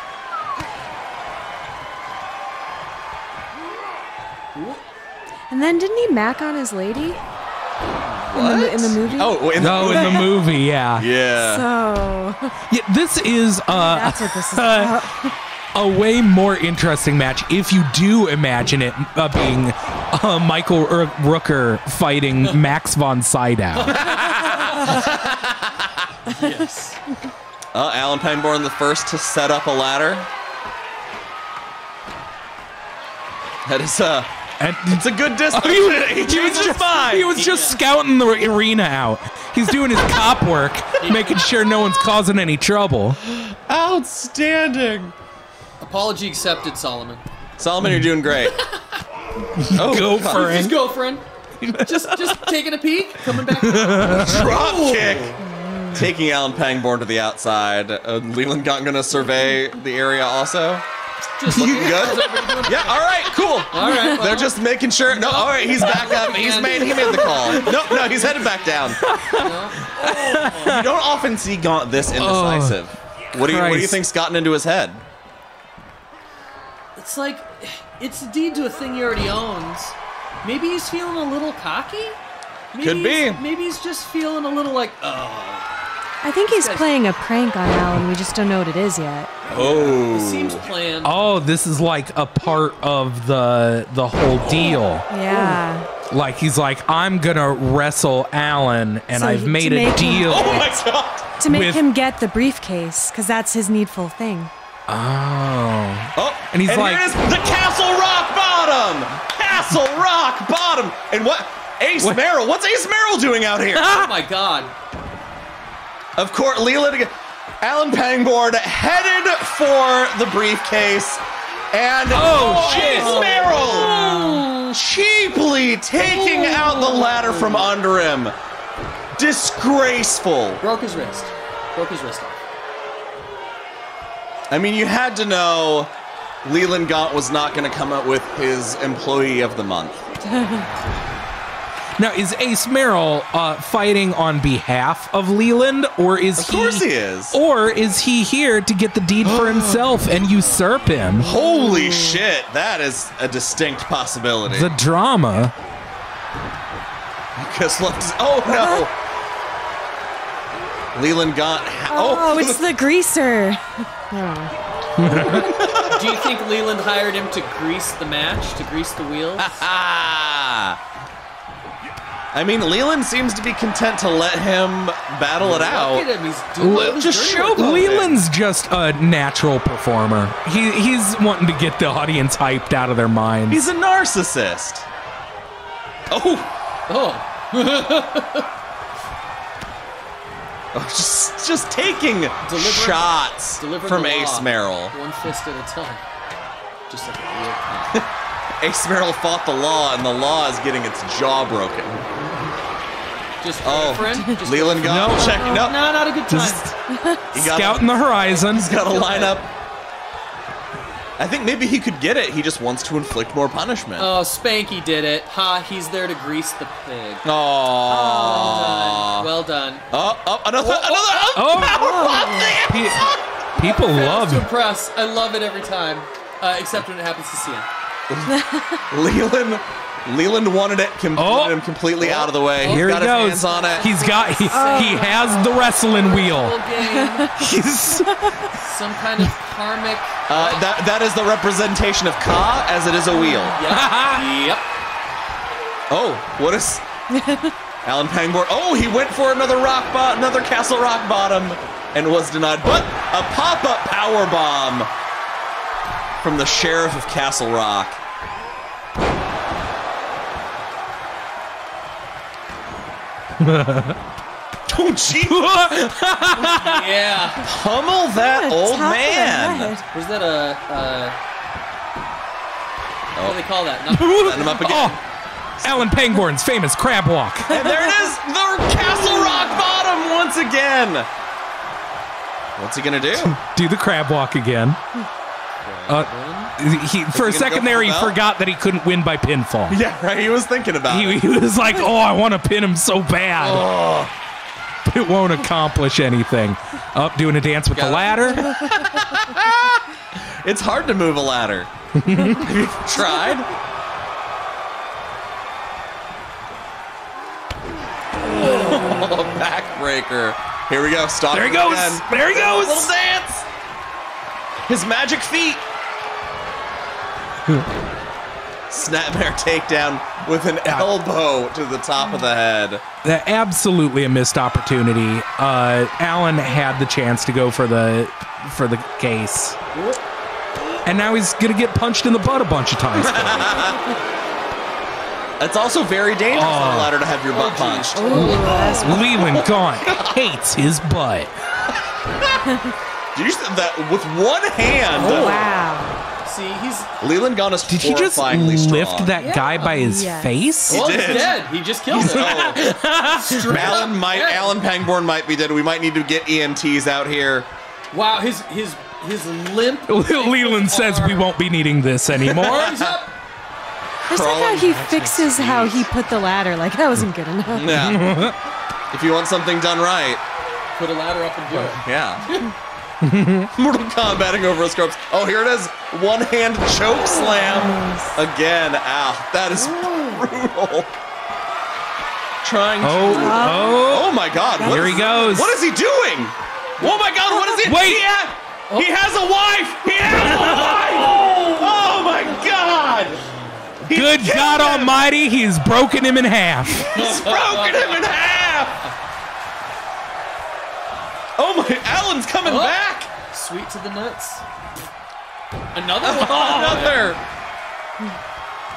And then didn't he mac on his lady? What? In the movie? Oh, in the movie, yeah. Yeah. So Yeah, this is that's what this is about. a way more interesting match if you do imagine it being Michael Rooker fighting Max von Sydow. Yes. Alan Pangborn the first to set up a ladder. That is And it's a good distance. he was just scouting the arena out. He's doing his cop work, making sure no one's causing any trouble. Outstanding. Apology accepted, Solomon. Solomon, you're doing great. Go for His it. girlfriend. just taking a peek, coming back. Drop kick. Taking Alan Pangborn to the outside. Leland Gaunt gonna survey the area also. Just You looking good? how's everybody doing? Yeah, all right, cool. All right. They're just making sure. No, all right, he's back up. He made the call. No, he's headed back down. You don't often see Gaunt this indecisive. What do you Christ. think's gotten into his head? It's like, it's a deed to a thing he already owns. Maybe he's feeling a little cocky? Could be. Maybe he's just feeling a little like, I think he's playing a prank on Alan. We just don't know what it is yet. Oh. it seems planned. Oh, this is like a part of the whole deal. Yeah. Like he's like, I'm gonna wrestle Alan, and So I've to made a make him- deal. Oh my God. To make With- him get the briefcase, because that's his needful thing. Oh, Oh, And he's like- here it is, the Castle Rock Bottom. Castle Rock Bottom. And what? Ace Merrill. What's Ace Merrill doing out here? Oh my God. Of course, Leland, Alan Pangborn headed for the briefcase, and Ace Merrill cheaply taking out the ladder from under him. Disgraceful. Broke his wrist. Broke his wrist off. I mean, you had to know Leland Gaunt was not going to come up with his Employee of the Month. now is Ace Merrill fighting on behalf of Leland, or is Of course he is. or is he here to get the deed for himself and usurp him? Holy shit, that is a distinct possibility. The drama. Because oh no. Leland Gaunt. Oh, it's the greaser. Do you think Leland hired him to grease the match, to grease the wheels? I mean, Leland seems to be content to let him battle it out. Look at him, he's doing all Just his show dirty work. Leland's just a natural performer. He's wanting to get the audience hyped out of their minds. He's a narcissist. Oh, just taking shots Deliver from the Ace law. Merrill. One fist at a time. Just like a real cop. Ace Merrill fought the law, and the law is getting its jaw broken. Just friend. Just Leland got check. No, No, not a good time. Scouting the horizon. He's got a lineup. I think maybe he could get it. He just wants to inflict more punishment. Oh, Spanky did it. Ha, he's there to grease the pig. Aww. Well done. Another People Fails love to impress. I love it every time. Except when it happens to CM. Leland wanted it, wanted him completely out of the way. Here got he his goes. hands on it. He has the wrestling wheel. Full game. He's Some kind of karmic. That is the representation of Ka as it is a wheel. Yep. Oh, what is Alan Pangborn? Oh, he went for another Castle Rock bottom and was denied. But a pop-up power bomb from the Sheriff of Castle Rock. Oh, gee. Yeah. Pummel that old Top of the man. head. Was that what do they call that? Let him up again. Alan Pangborn's famous crab walk. And there it is, the Castle Rock bottom once again. What's he gonna do? Do the crab walk again. For a second there, he forgot that he couldn't win by pinfall. Yeah, right. He was thinking about it. He was like, "Oh, I want to pin him so bad." Oh. But it won't accomplish anything. Up, doing a dance with the ladder. It's hard to move a ladder. Have you tried? Oh, backbreaker. Here we go. Stop. There he goes. Again. There he goes. Little dance. His magic feet. Snapmare takedown with an elbow to the top of the head. Absolutely a missed opportunity. Alan had the chance to go for the case, and now he's gonna get punched in the butt a bunch of times. It's also very dangerous on a ladder to have your butt punched. Leland Gaunt hates his butt. Did you see that with one hand? Wow. See, he's Leland Gaunt is Did he just horrifyingly strong. lift that guy by his Yes. face? He he's did. dead. He just killed him. Straight up dead. Alan Pangborn might be dead. We might need to get EMTs out here. Wow, his limp. Leland says we won't be needing this anymore. He's up. I just like how he fixes how he put the ladder. Like, that wasn't good enough. Yeah. If you want something done right, Put a ladder up and do it. yeah. Mortal Kombating over his corpse. Oh, here it is. One hand choke slam. Again. Ow. That is brutal. Trying to. Oh my God. What Here is- he goes. What is he doing? Oh my God. What is he? Wait. He has a wife. He has a wife. Oh my God. He's Good killed God him. Almighty, he's broken him in half. He's broken him in half. Oh my, Alan's coming back. Sweet to the nuts. Another one. Another.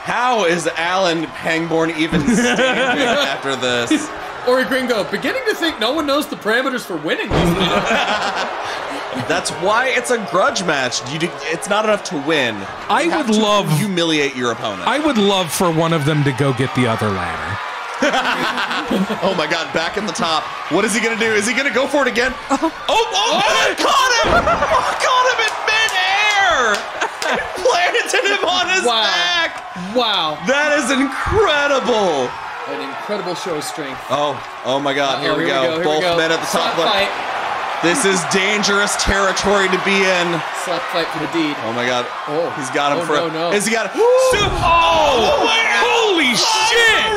How is Alan Pangborn even standing after this? Ori Gringo, beginning to think no one knows the parameters for winning these matches. That's why it's a grudge match. It's not enough to win. I You have would to love- humiliate your opponent. I would love for one of them to go get the other ladder. Oh my God! Back at the top. What is he gonna do? Is he gonna go for it again? Oh! Caught him! Caught him in midair! Planted him on his back. Wow. That is incredible. An incredible show of strength. Oh my God! Here we go. Both men at the top. Slap fight. This is dangerous territory to be in. Slap fight for the deed. Oh my God! Oh. He's got him Oh, for. no. Has he got? Holy shit!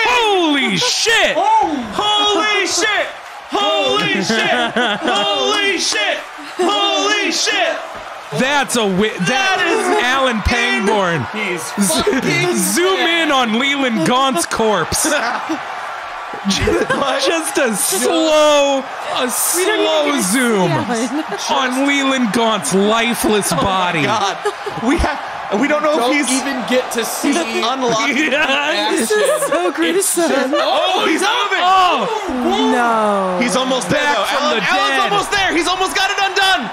Holy shit! Holy shit! Holy shit! Holy shit! Holy shit! That's that is Alan Pangborn. He's fucking Zoom in on Leland Gaunt's corpse. Just a slow zoom on Leland Gaunt's lifeless body. God, we don't know if he's even get to see unlocked. This is so gruesome. Oh, he's moving. Oh, No. He's almost there, Back though. from the Alan's dead. almost there. He's almost got it undone.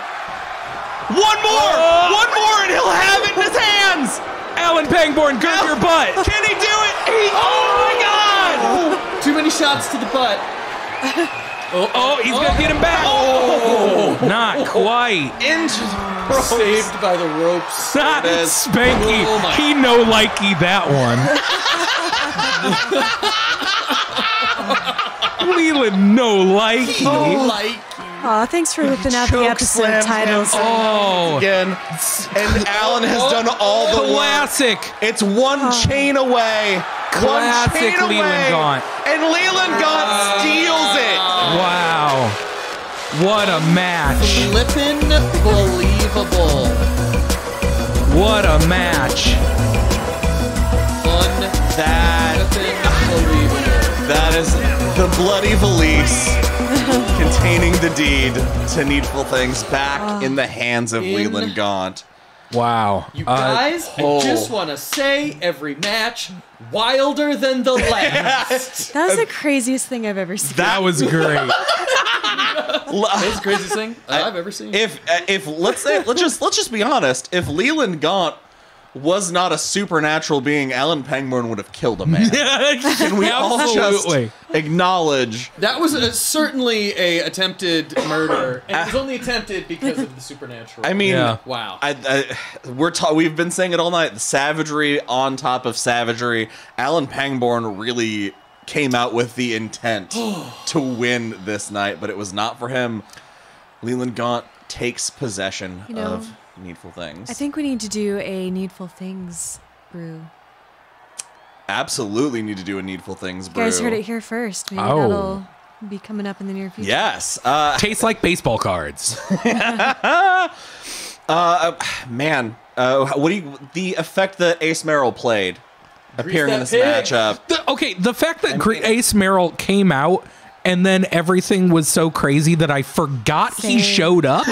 One more, and he'll have it in his hands. Alan Pangborn, gird your butt. Can he do it? Oh my God! too many shots to the butt. Oh, he's gonna get him back. Oh, not quite. Saved by the ropes. Not It is. Spanky. Oh my- He no likey that one. Leland no likey. Aw, thanks for whipping out the Choke episode slammed titles. him Oh, again, and Alan has done all the work. classic. It's one chain away. Classic one chain away, Leland Gaunt. and Leland Gaunt steals it. Wow. What a match. Flippin' believable. What a match. Unbelievable. That is the bloody valise containing the deed to Needful Things back in the hands of Leland Gaunt. Wow. You guys, I just want to say every match wilder than the last. That was the craziest thing I've ever seen. That was great. That's the craziest thing I've ever seen. If let's just be honest, if Leland Gaunt was not a supernatural being, Alan Pangborn would have killed a man. Can we all just acknowledge That was certainly a attempted murder, and it was only attempted because of the supernatural. I mean, Yeah. wow. we've been saying it all night. The savagery on top of savagery. Alan Pangborn really came out with the intent to win this night, but it was not for him. Leland Gaunt takes possession of Needful Things. I think we need to do a Needful Things brew. Absolutely need to do a Needful Things brew. You guys heard it here first. Maybe Oh. that'll be coming up in the near future. Yes. Tastes like baseball cards. Man, what do you the effect that Ace Merrill played appearing in that this pig. matchup? The fact that Ace Merrill came out and then everything was so crazy that I forgot he Same. showed up.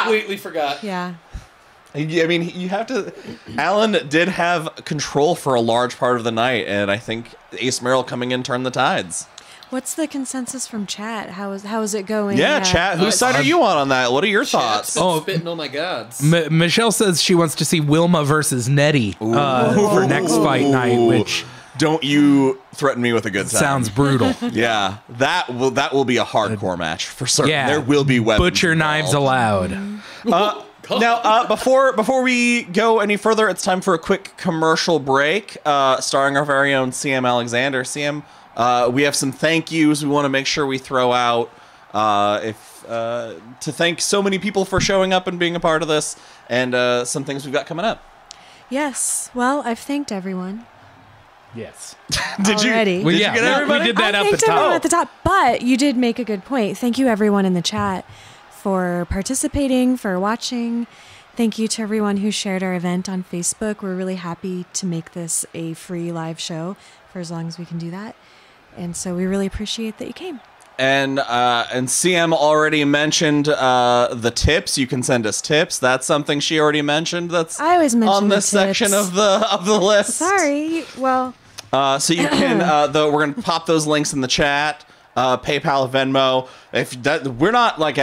Completely forgot. Yeah. I mean, you have to. Alan did have control for a large part of the night, and I think Ace Merrill coming in turned the tides. What's the consensus from chat? How is it going? Yeah, chat. Whose side are you on that? What are your thoughts? Spitting on my gods. Michelle says she wants to see Wilma versus Nettie for next fight night, which Don't you threaten me with a good time. sounds brutal. Yeah, that will be a hardcore match for certain. Yeah, There will be weapons. Butcher knives involved. allowed. Now, before we go any further, it's time for a quick commercial break, starring our very own CM Alexander. CM, we have some thank yous we want to make sure we throw out to thank so many people for showing up and being a part of this, and some things we've got coming up. Yes. Well, I've thanked everyone. Yes. Did Already. you? Well, Did yeah, you get everybody? we did that I at the thanked everyone top. at the top, but you did make a good point. Thank you, everyone in the chat, for participating, for watching. Thank you to everyone who shared our event on Facebook. We're really happy to make this a free live show for as long as we can do that. And so we really appreciate that you came. And CM already mentioned the tips. You can send us tips. That's something she already mentioned. That's I always mention on the this section tips. of the list. Sorry. Well, So you can we're gonna pop those links in the chat. PayPal, Venmo. If that, we're not like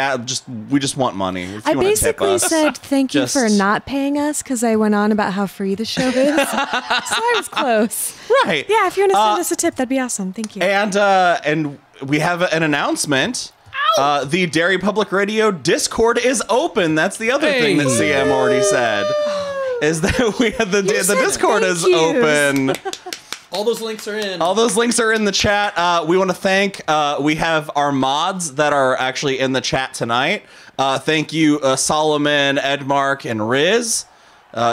we just want money. If you I wanna tip basically us, said thank you just- for not paying us because I went on about how free the show is. So I was close. right. Yeah, if you want to send us a tip, that'd be awesome. Thank you. And we have an announcement. The Derry Public Radio Discord is open. That's the other thing that CM already said. Is that we have the said Discord is thank yous. open. All those links are in. All those links are in the chat. We want to thank, we have our mods that are actually in the chat tonight. Thank you, Solomon, Edmark, and Riz.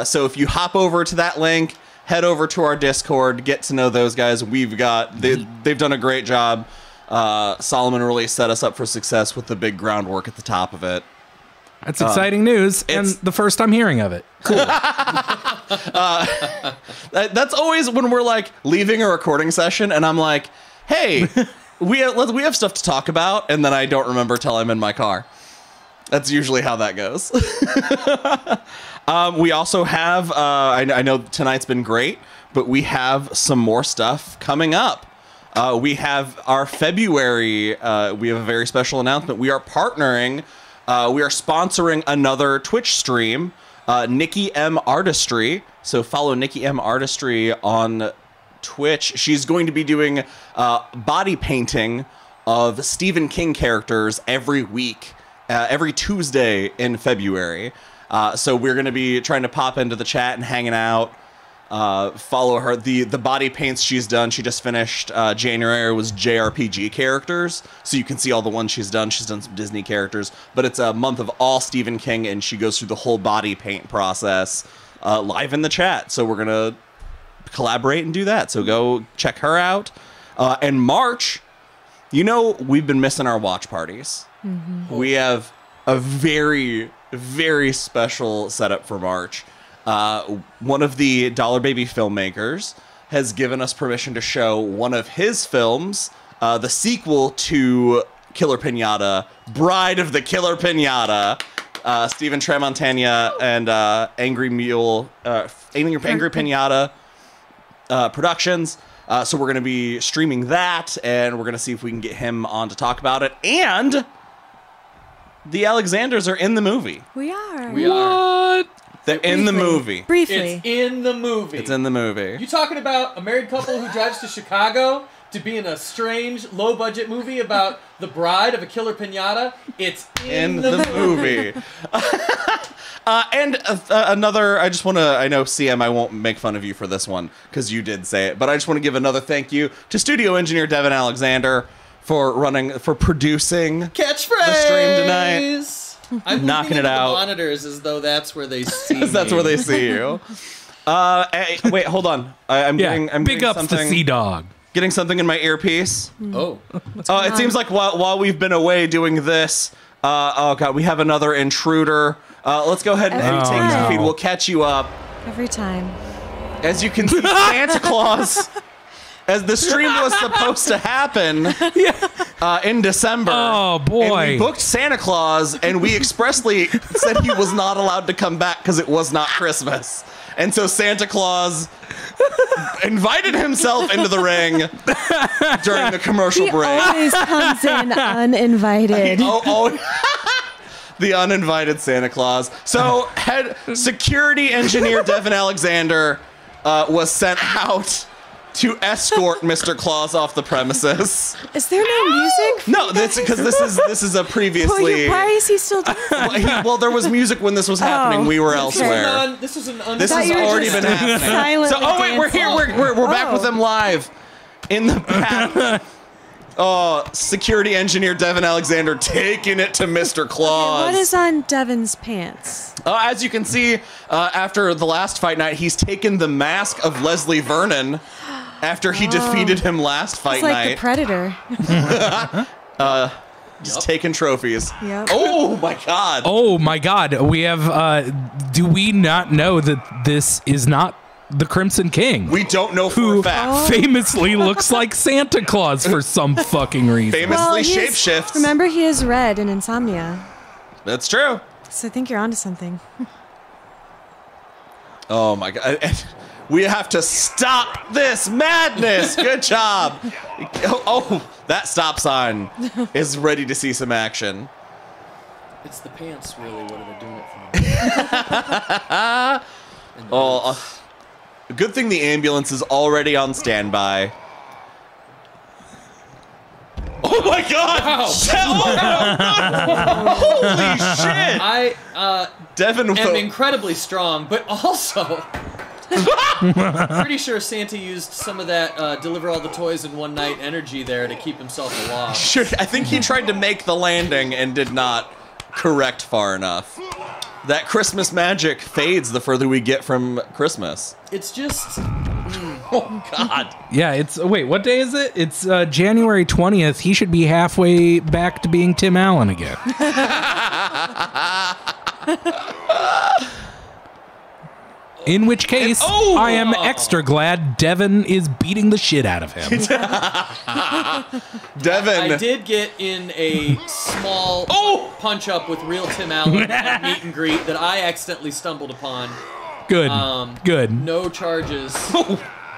So if you hop over to that link, head over to our Discord, get to know those guys. They've done a great job. Solomon really set us up for success with the big groundwork at the top of it. That's exciting news, and the first I'm hearing of it. Cool. That's always when we're like leaving a recording session, and I'm like, "Hey, we have stuff to talk about," and then I don't remember till I'm in my car. That's usually how that goes. We also have, I know tonight's been great, but we have some more stuff coming up. We have our February, we have a very special announcement. We are partnering, we are sponsoring another Twitch stream, Nikki M Artistry. So follow Nikki M Artistry on Twitch. She's going to be doing body painting of Stephen King characters every week. Every Tuesday in February. So we're going to be trying to pop into the chat and hanging out. Follow her. The body paints she's done. She just finished January was JRPG characters. So you can see all the ones she's done. She's done some Disney characters. But it's a month of all Stephen King, and she goes through the whole body paint process live in the chat. So we're going to collaborate and do that. So go check her out. And March, you know, we've been missing our watch parties. Mm-hmm. We have a very, very special setup for March. One of the Dollar Baby filmmakers has given us permission to show one of his films, the sequel to Killer Pinata, Bride of the Killer Pinata. Stephen Tramontana and Angry Pinata Productions. So we're going to be streaming that, and we're going to see if we can get him on to talk about it. And the Alexanders are in the movie. We are. What? They're in the movie. Briefly. It's in the movie. It's in the movie. You talking about a married couple who drives to Chicago to be in a strange, low-budget movie about the bride of a killer pinata? It's in the movie. And another, I just want to, I know, CM, I won't make fun of you for this one, because you did say it, but I just want to give another thank you to studio engineer Devin Alexander for producing Catchphrase! The stream tonight. I'm knocking it out. The monitors as though that's where they see That's where they see you. Wait, hold on. I'm Big getting ups to something, Sea-Dog. getting something in my earpiece. Oh. It seems like while we've been away doing this, oh god, we have another intruder. Let's go ahead and take some feed. We'll catch you up. Every time. As you can see, Santa Claus, as the stream was supposed to happen in December. Oh, boy. And we booked Santa Claus, and we expressly said he was not allowed to come back because it was not Christmas. And so Santa Claus invited himself into the ring during the commercial break. He always comes in uninvited. The uninvited Santa Claus. So, head security engineer Devin Alexander was sent out to escort Mr. Claus off the premises. Is there no music? No, that's because this is a previously. Why is he still doing that? Well, there was music when this was happening. We were elsewhere. This was an This has already been happening. So, wait, we're here. We're back with them live in the back. Security engineer Devin Alexander taking it to Mr. Claus. What is on Devin's pants? As you can see, after the last fight night, he's taken the mask of Leslie Vernon after he defeated him last fight It's like night. the Predator. Just taking trophies. Yep. Oh my god. Oh my god. We have, do we not know that this is not the Crimson King? We don't know for a fact. Famously looks like Santa Claus for some fucking reason. Famously shapeshifts. Remember, he is red in Insomnia. That's true. So I think you're onto something. Oh my god. We have to stop this madness. Good job. Oh, that stop sign is ready to see some action. It's the pants, really. What are they doing it for? Good thing the ambulance is already on standby. Oh my god! Wow. Holy shit! I Devin am incredibly strong, but also pretty sure Santa used some of that deliver all the toys in one night energy there to keep himself aloft. Sure, I think he tried to make the landing and did not correct far enough. That Christmas magic fades the further we get from Christmas. It's just... Oh, God. Yeah, it's... Wait, what day is it? It's January 20th. He should be halfway back to being Tim Allen again. In which case, I am extra glad Devin is beating the shit out of him. Devin. I did get in a small punch up with real Tim Allen at meet and greet that I accidentally stumbled upon. Good. Good. No charges.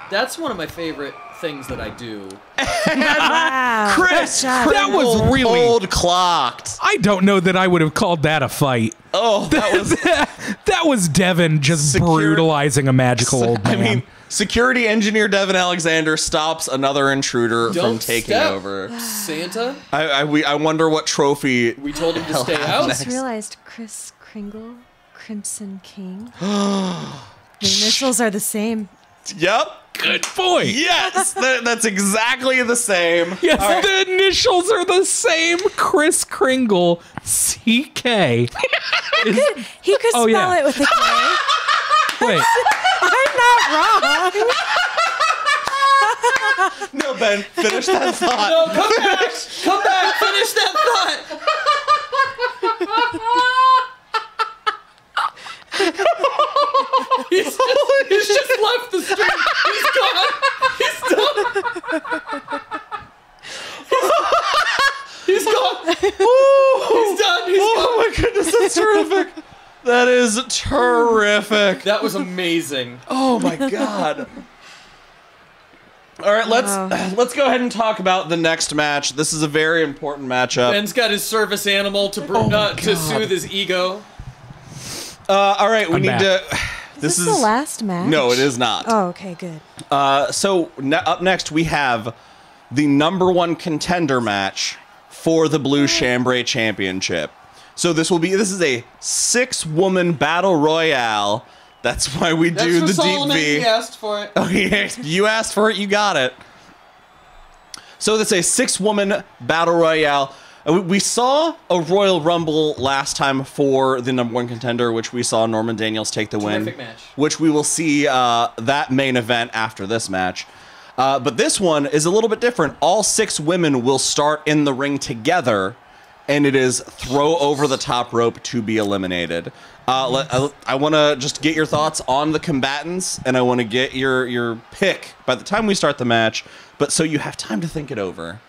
That's one of my favorite things that I do. Wow. Chris, That was really cold clocked. I don't know that I would have called that a fight. Oh, that was. That was Devin just brutalizing a magical old man. I mean, security engineer Devin Alexander stops another intruder from taking over. Santa? I wonder what trophy. We told him to stay I out. just realized Kris Kringle, Crimson King. The initials are the same. Yep. Good point. Yes, that's exactly the same. Yes, the initials are the same. Kris Kringle, CK. He could spell it with a K. Wait. I'm not wrong. No, Ben, finish that thought. No, come back! Come back! Finish that thought! He's just left the street. He's gone. He's done. He's gone. He's done. He's Oh gone. my goodness, that's terrific. That is terrific. That was amazing. Oh my god. All right, let's go ahead and talk about the next match. This is a very important matchup. Ben's got his service animal to to soothe his ego. All right, we need to. This is the last match? No, it is not. Oh, okay, good. So up next we have the #1 contender match for the Blue Chambray Championship. So this is a 6-woman battle royale. That's why we do the Solomon. deep V. He asked for it. Oh, yeah, you asked for it, you got it. So that's a 6-woman battle royale. We saw a Royal Rumble last time for the #1 contender, which we saw Norman Daniels take the win. Terrific match. Which we will see that main event after this match. But this one is a little bit different. All 6 women will start in the ring together, and it is throw over the top rope to be eliminated. I want to just get your thoughts on the combatants, and I want to get your pick by the time we start the match, but so you have time to think it over.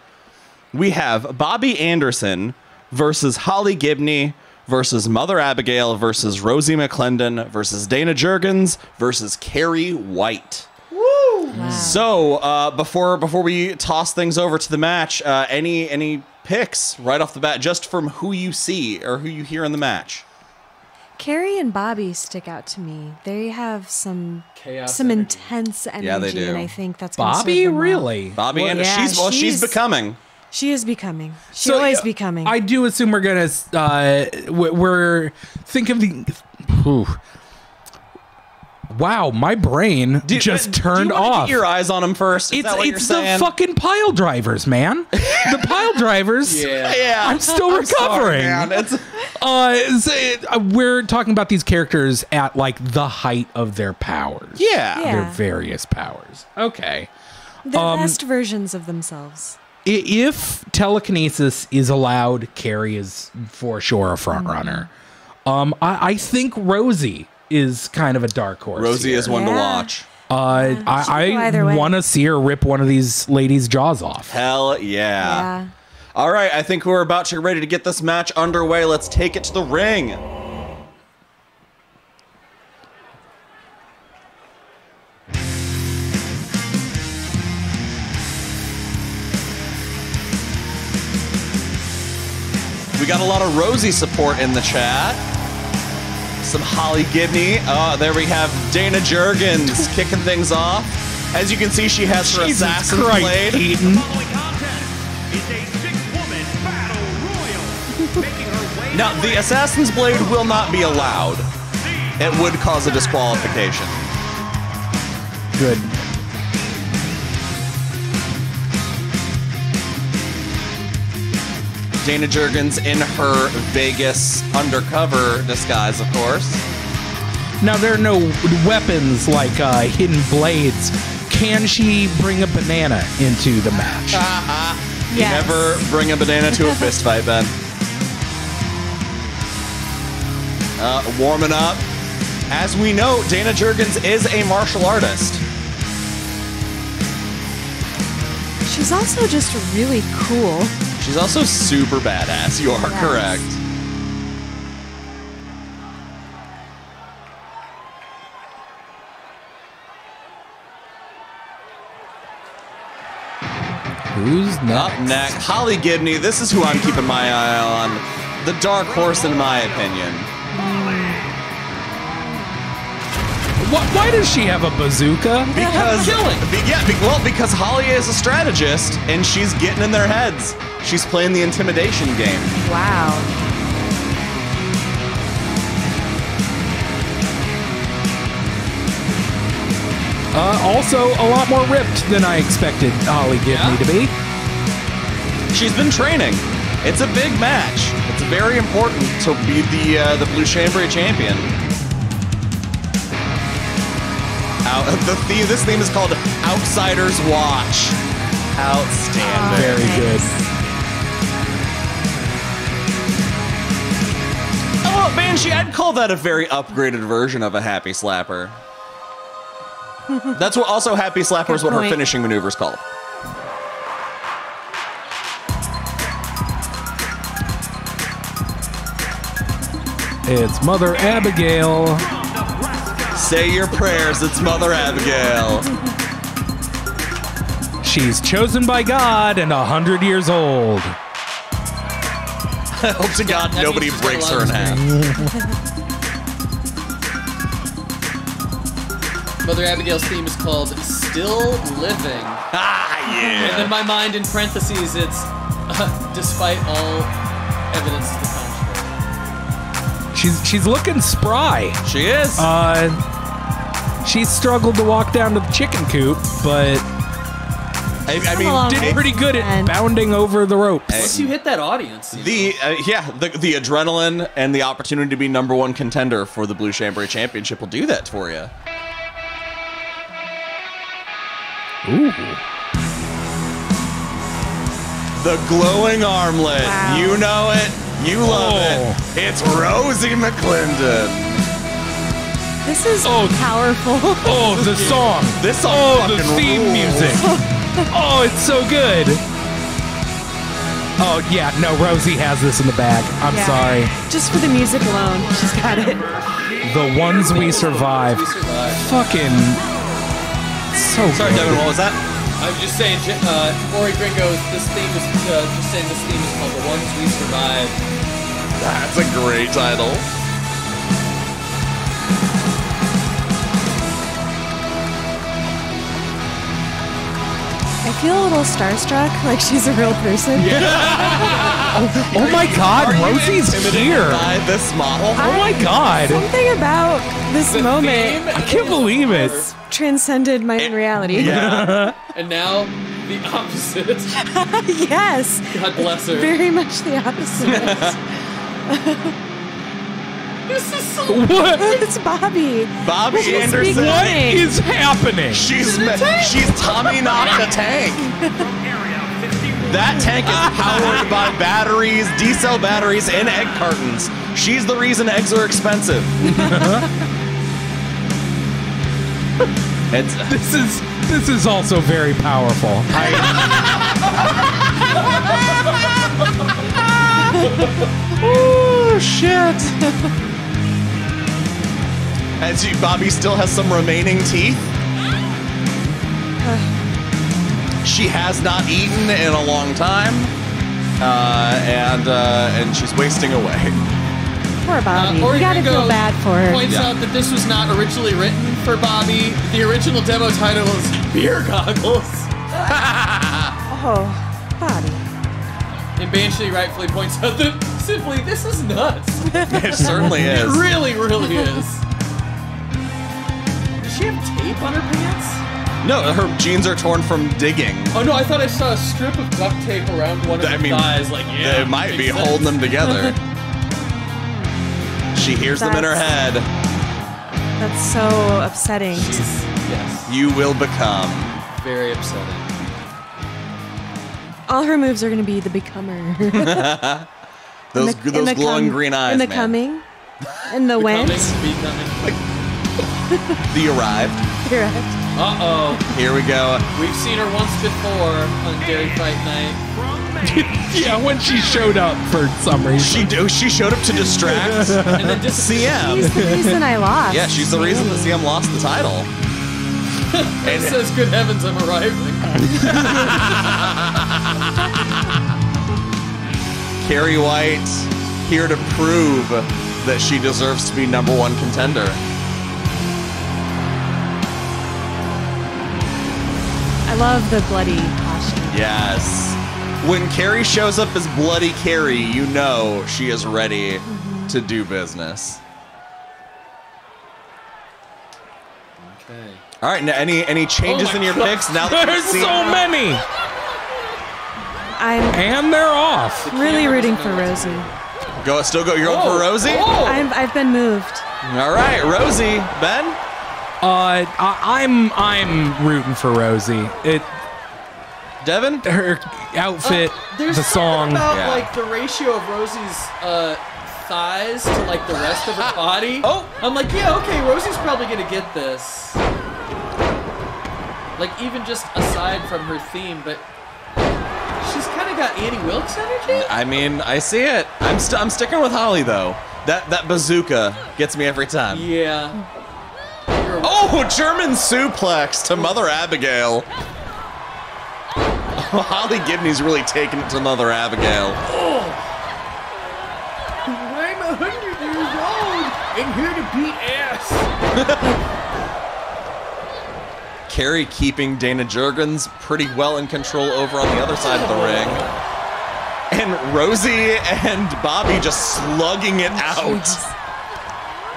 We have Bobbi Anderson versus Holly Gibney versus Mother Abigail versus Rosie McClendon versus Dana Jergens versus Carrie White. Woo! Wow. So before we toss things over to the match, any picks right off the bat, just from who you see or who you hear in the match? Carrie and Bobbi stick out to me. They have some Chaos energy. energy. Intense energy, Yeah, they do. and I think that's gonna serve Bobbi, them well. really? Bobbi Anderson. yeah, She's becoming. She is becoming. She's always becoming. I do assume we're gonna we're think of the. Whew. Wow, my brain just turned do you wanna off. Get your eyes on him first. Is that what you're It's the saying? fucking pile drivers, man. The pile drivers. Yeah. I'm still recovering. We're talking about these characters at like the height of their powers. Yeah. Their various powers. Okay. They're best versions of themselves. If telekinesis is allowed, Carrie is for sure a front runner. I think Rosie is kind of a dark horse. Rosie here. is one to watch. I want to see her rip one of these ladies' jaws off. Hell yeah. All right, I think we're about to get ready to get this match underway. Let's take it to the ring. We got a lot of Rosie support in the chat. Some Holly Gibney. There we have Dana Jergens kicking things off. As you can see, she has her Jesus assassin's Christ, blade. Eaton. The following contest is a 6-woman battle royal. Making her way Now, the assassin's blade will not be allowed. It would cause a disqualification. Good. Dana Jergens in her Vegas undercover disguise, of course. Now, there are no weapons like hidden blades. Can she bring a banana into the match? You never bring a banana to a fist fight, Ben. Warming up. As we know, Dana Jergens is a martial artist. She's also just really cool. She's also super badass. You are correct. Who's next? Up next, Holly Gibney. This is who I'm keeping my eye on. The dark horse, in my opinion. Why does she have a bazooka? Because because Holly is a strategist and she's getting in their heads. She's playing the intimidation game. Wow. Also, a lot more ripped than I expected Holly Gibney to be. She's been training. It's a big match. It's very important to be the Blue Chambray champion. This theme is called Outsider's Watch. Outstanding. Very good. Oh, Banshee, I'd call that a very upgraded version of a Happy Slapper. That's what also Happy Slapper is what her finishing maneuver is called. It's Mother Abigail. Say your prayers, it's Mother Abigail. She's chosen by God and 100 years old. I hope to God nobody breaks her in half. Mother Abigail's theme is called Still Living. Ah, yeah. And in my mind, in parentheses, it's despite all evidence to the contrary. She's looking spry. She is. She struggled to walk down to the chicken coop, but I mean, did pretty good at bounding over the ropes. Once you hit that audience, the adrenaline and the opportunity to be #1 contender for the Blue Chambray Championship will do that for you. Ooh. The glowing armlet. Wow. You know it. You love it. It's Rosie McClendon. This is powerful. Oh, the song. This song the fucking theme rules. music. Oh, it's so good. Oh, yeah, no, Rosie has this in the bag. I'm sorry. Just for the music alone, she's got it. The Ones We Survive. Fucking so Sorry, good. Devin, what was that? I'm just saying, Ori Gringo, this theme is just saying this theme is called The Ones We Survive. That's a great title. I feel a little starstruck, like she's a real person. Oh my God, Rosie's here. By this model. Oh my God. Something about this moment I can't believe it. transcended my own reality. Yeah. And now, the opposite. Yes. God bless her. Very much the opposite. This is so... What? It's Bobbi. Bobbi She's Anderson. What beginning. is happening? She's Tommy knocked the tank. That tank is powered by batteries, D-cell batteries, and egg cartons. She's the reason eggs are expensive. This is also very powerful. Oh shit! As Bobbi still has some remaining teeth. She has not eaten in a long time, and she's wasting away. Poor Bobbi. Ori You gotta Gringo feel bad for her. points out that this was not originally written for Bobbi. The original demo title is Beer Goggles. Oh, Bobbi. And Banshee rightfully points out that simply, this is nuts. It certainly It is. really, really is. Does she have tape on her pants? No, her jeans are torn from digging. Oh no, I thought I saw a strip of duct tape around one of her thighs. Like, yeah, they might be makes sense. holding them together. She hears them in her head. That's so upsetting. Yes, You will become. very upsetting. All her moves are gonna be the becomer. Those glowing green eyes, In the man. coming. In the wind. Becoming. The arrived. You're right. Uh-oh. Here we go. We've seen her once before on Derry Fight Night. Yeah, when she showed up for some reason. She showed up to distract And then just CM. She's the reason I lost. Yeah, she's the reason that CM lost the title. It says, good heavens, I'm arriving. Carrie White here to prove that she deserves to be #1 contender. I love the bloody costume. Yes. When Carrie shows up as Bloody Carrie, you know she is ready to do business. Okay. All right, now any changes in your picks now that There's you've seen so many. I'm And they're off. really rooting for Rosie. You're going for Rosie? I've been moved. All right, Rosie. Ben? I'm rooting for Rosie. Devin? Her outfit, There's the something song. about Yeah. like the ratio of Rosie's thighs to like the rest of her body. Oh. I'm like, yeah, okay, Rosie's probably gonna get this. Like even just aside from her theme, but she's kind of got Annie Wilkes energy. I mean, I see it. I'm sticking with Holly though. That bazooka gets me every time. Yeah. Oh, German suplex to Mother Abigail. Holly Gibney's really taking it to Mother Abigail. I'm 100 years old and here to beat ass. Carrie keeping Dana Jergens pretty well in control over on the other side of the ring. And Rosie and Bobbi just slugging it out.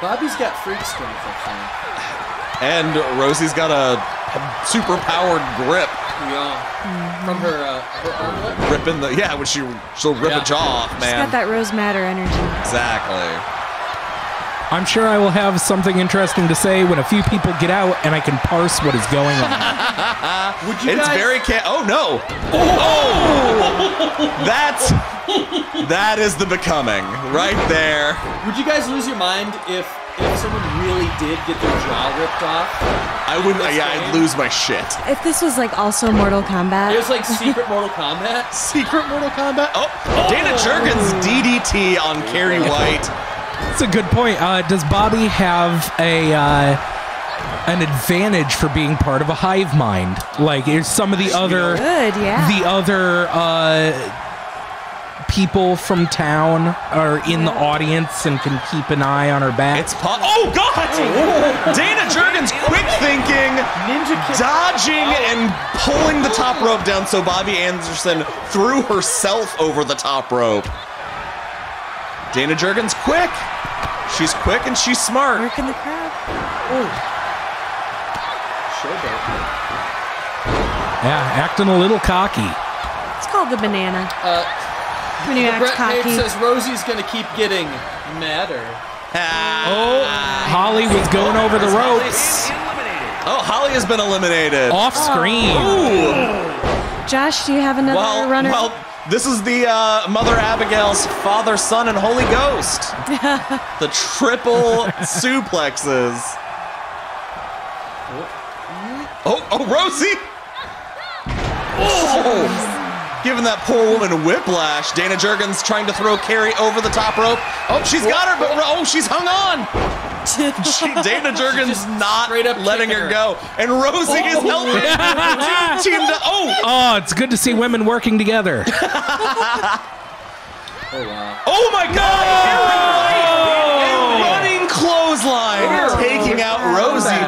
Bobby's got freak strength, I And Rosie's got a super powered grip. think. Yeah. From her armlet. Ripping the, yeah, when she'll rip a jaw off, She's man. got that Rose Madder energy. Exactly. I'm sure I will have something interesting to say when a few people get out and I can parse what is going on. It's very oh no. Oh! That is the becoming right there. Would you guys lose your mind if someone really did get their jaw ripped off? I'd lose my shit. If this was like also Mortal Kombat. It was like secret Mortal Kombat. Secret Mortal Kombat. Oh, Dana Jergens DDT on Carrie White. That's a good point. Does Bobbi have an advantage for being part of a hive mind? Like, is some of the other Good, yeah. the other people from town are in the audience and can keep an eye on her back? Oh God! Dana Jergens quick thinking, Ninja kick. dodging and pulling the top rope down so Bobbi Anderson threw herself over the top rope. Dana Jergens quick. She's quick and she's smart. Working the crowd. Yeah, acting a little cocky. It's called the banana. When you act Brett Nate cocky. says Rosie's gonna keep getting madder. Oh, Holly was going over the ropes. Oh, Holly has been eliminated. Off screen. Josh, do you have another runner? Well, this is the Mother Abigail's Father, Son, and Holy Ghost. The triple suplexes. Oh, Rosie! Oh, giving that poor woman a whiplash. Dana Jergens trying to throw Carrie over the top rope. Oh, she's got her, but she's hung on. Dana Jergens not letting her go. And Rosie is helping. Teamed up. Oh, it's good to see women working together. Oh my God! A running clothesline, taking out Rosie.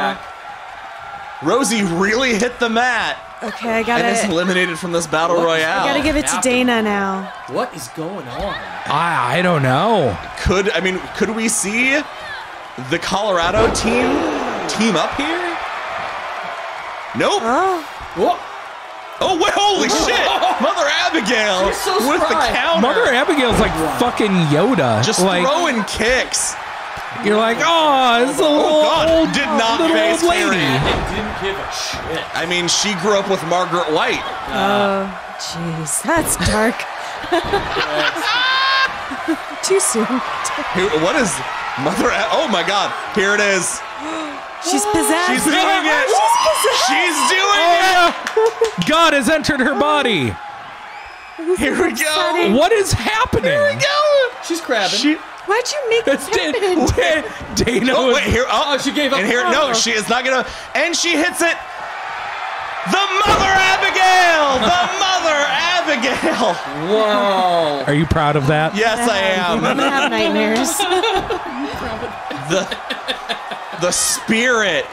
Rosie really hit the mat. Okay, And is eliminated from this battle royale. I gotta give it to Dana now. What is going on? I don't know. Could we see the Colorado team up here? Nope. Oh wait, holy shit! Mother Abigail She's so with the spry. counter. Mother Abigail's like fucking Yoda. just like, throwing kicks. You're like, oh, it's a little God, old, did not little face old lady. Carrie. And didn't give a shit. I mean, she grew up with Margaret White. Oh, jeez, that's dark. Too soon. Oh my God! Here it is. She's possessed. She's doing it. She's doing it. God has entered her body. Here we go. What is happening? Here we go. She's crabbing. Why'd you make this happen? Dana Oh was- wait, here. Oh, she gave up. And here, no, she is not gonna. And she hits it. The Mother Abigail. The Mother Abigail. Whoa. Are you proud of that? Yes, I I'm am. gonna have nightmares. The spirit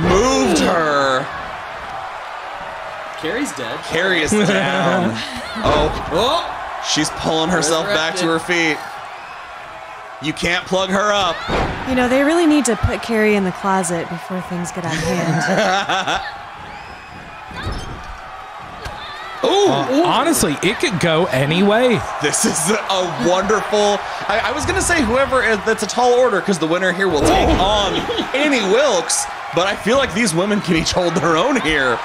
moved her. Carrie's dead. Carrie is down. Oh, Oh. she's pulling herself back to her feet. You can't plug her up. You know, they really need to put Carrie in the closet before things get out of hand. Honestly, it could go any way. This is a wonderful. I was gonna say whoever that's a tall order because the winner here will take on Annie Wilkes, but I feel like these women can each hold their own here.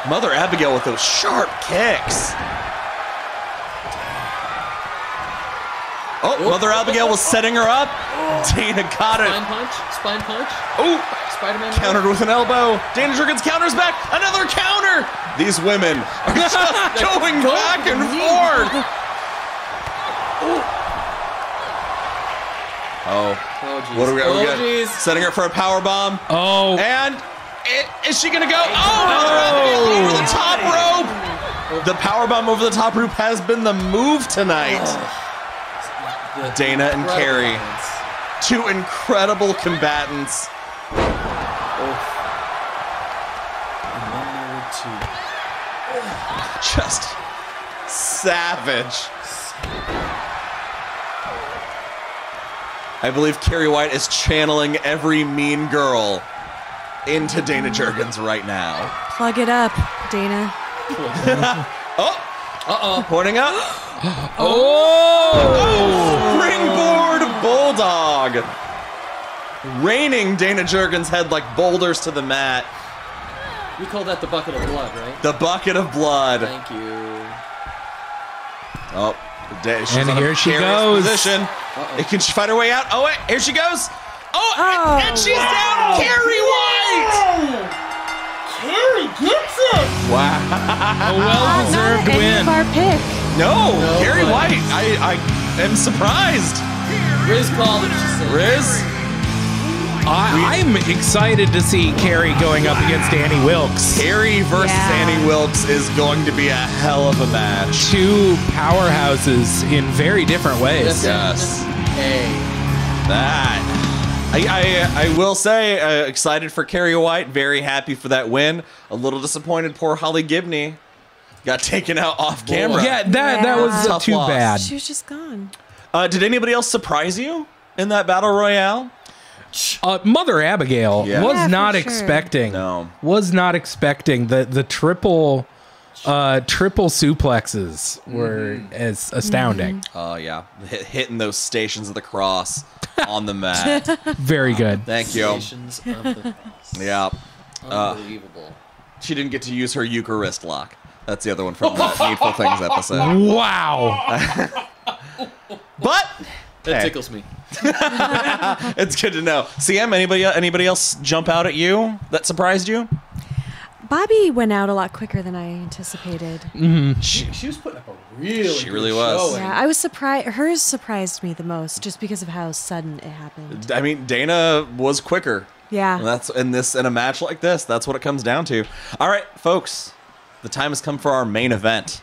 Mother Abigail with those sharp kicks. Oh, Mother Abigail was setting her up. Dana got it. Spine punch. Spine punch. Oh, Spider-Man. countered with an elbow. Dana Jergens counters back. Another counter. These women are just going back and forth. Oh, Oh, what are we? Are we Oh, good? jeez. Setting her for a power bomb. Oh, And is she gonna go? Oh, Mother Abigail over the top rope. The power bomb over the top rope has been the move tonight. Dana and Carrie, two incredible combatants. Just savage. I believe Carrie White is channeling every mean girl into Dana Jergens right now. Plug it up, Dana. Pointing up. oh! Springboard Bulldog. Raining Dana Jergens' head like boulders to the mat. We call that the bucket of blood, right? The bucket of blood. Thank you. Oh, she's And on a here she precarious goes. Position. Can she fight her way out? Oh, wait, here she goes. Oh, and she's down. Carrie White. Carrie gets it! Wow. A well-deserved Not an win. end of our pick. No, Carrie but- White. I am surprised. Riz called it, she said. Riz. I'm excited to see Carrie going up against Annie Wilkes. Carrie versus Yeah. Annie Wilkes is going to be a hell of a match. Two powerhouses in very different ways. Yes. Hey. That. I will say, excited for Carrie White. Very happy for that win. A little disappointed. Poor Holly Gibney got taken out off camera. Yeah, that was Tough too loss. bad. She was just gone. Did anybody else surprise you in that battle royale? Mother Abigail Yeah. was Yeah, for not sure. expecting. No. Was not expecting the triple suplexes were as astounding. Oh yeah, hitting those stations of the cross on the mat. Very good. Thank you. Stations of the Yeah. Unbelievable. She didn't get to use her Eucharist lock. That's the other one from the Needful Things episode. Wow. But That hey, tickles me. it's good to know. CM, anybody else jump out at you that surprised you? Bobbi went out a lot quicker than I anticipated. She was putting up a really She really good was. showing. Yeah, I was surprised. Hers surprised me the most just because of how sudden it happened. I mean, Dana was quicker. Yeah. And that's in a match like this. That's what it comes down to. All right, folks, the time has come for our main event.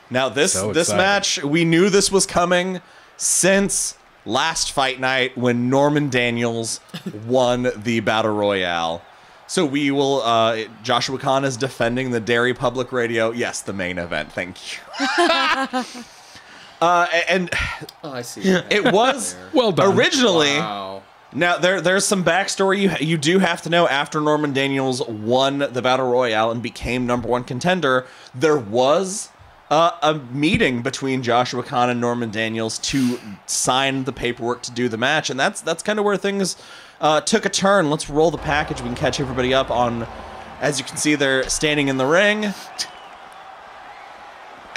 Now, this excited. match, we knew this was coming since last fight night when Norman Daniels won the Battle Royale. So we will, Joshua Kahn is defending the Derry Public Radio. Yes, the main event. Thank you. And Oh, I see. it was Well done. originally. Wow. Now, there's some backstory you do have to know. After Norman Daniels won the Battle Royale and became #1 contender, there was a meeting between Joshua Kahn and Norman Daniels to sign the paperwork to do the match, and that's kind of where things took a turn. Let's roll the package. We can catch everybody up on, as you can see, they're standing in the ring.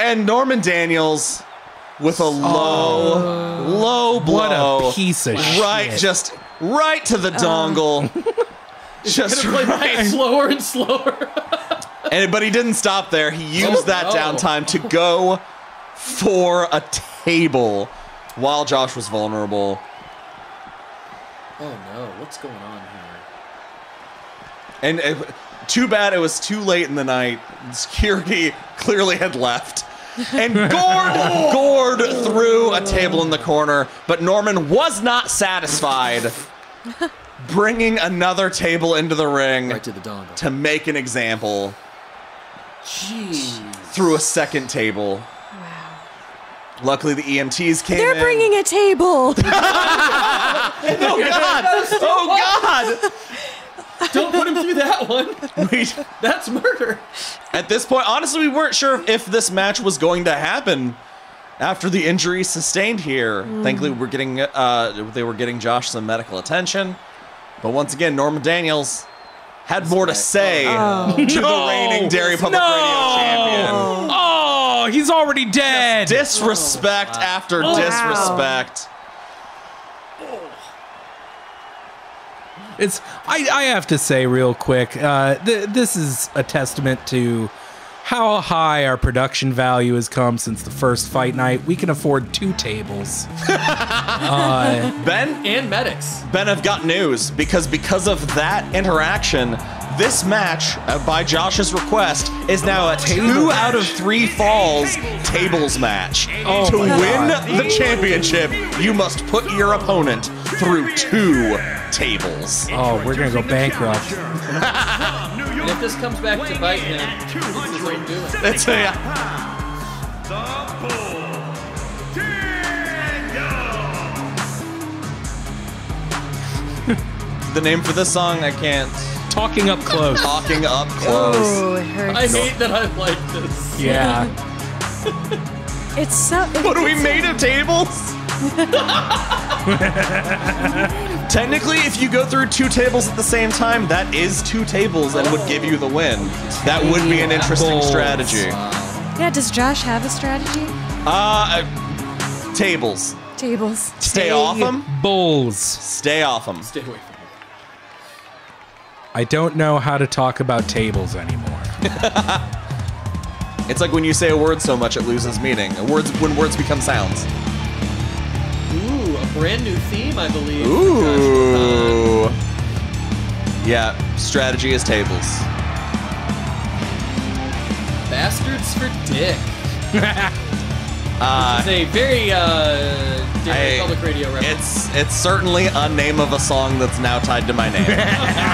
And Norman Daniels with a low blow. What a piece of shit. Right, just right to the dongle. Just right. Slower and slower. But he didn't stop there. He used that downtime to go for a table while Josh was vulnerable. Oh no, what's going on here? And too bad it was too late in the night. Security clearly had left. And Gord threw a table in the corner, but Norman was not satisfied, bringing another table into the ring Right to the dongle. to make an example. Jeez. Through a second table. Wow. Luckily, the EMTs came They're in. bringing a table. Oh, God! Oh, God! Don't put him through that one. That's murder. At this point, honestly, we weren't sure if this match was going to happen after the injury sustained here. Thankfully, they were getting Josh some medical attention. But once again, Norman Daniels had more to say to the reigning Derry Public Radio champion. Oh, he's already dead. Disrespect after disrespect. I have to say real quick, this is a testament to how high our production value has come since the first fight night. We can afford 2 tables. Ben And medics. I've got news because of that interaction, this match, by Josh's request, is now a 2 out of 3 falls tables match. To win the championship, you must put your opponent through 2 tables. Oh, we're gonna go bankrupt. And if this comes back to bite him, it's his own doing. That's The Bull. the name for this song. I can't. Talking up close. Talking up close. Oh, it hurts. I hate that I like this. Yeah. It's so. What are we made of tables? Technically, if you go through 2 tables at the same time, that is 2 tables and would give you the win. That would be an interesting strategy. Yeah, does Josh have a strategy? Tables. Tables. Stay off them. Bulls. Stay off them. Stay away from him. I don't know how to talk about tables anymore. It's like when you say a word so much it loses meaning. When words become sounds. Ooh, a brand new theme, I believe. Ooh. Yeah, strategy is tables. Bastards for Dick. It's a very Derry Public Radio reference. It's certainly a name of a song that's now tied to my name.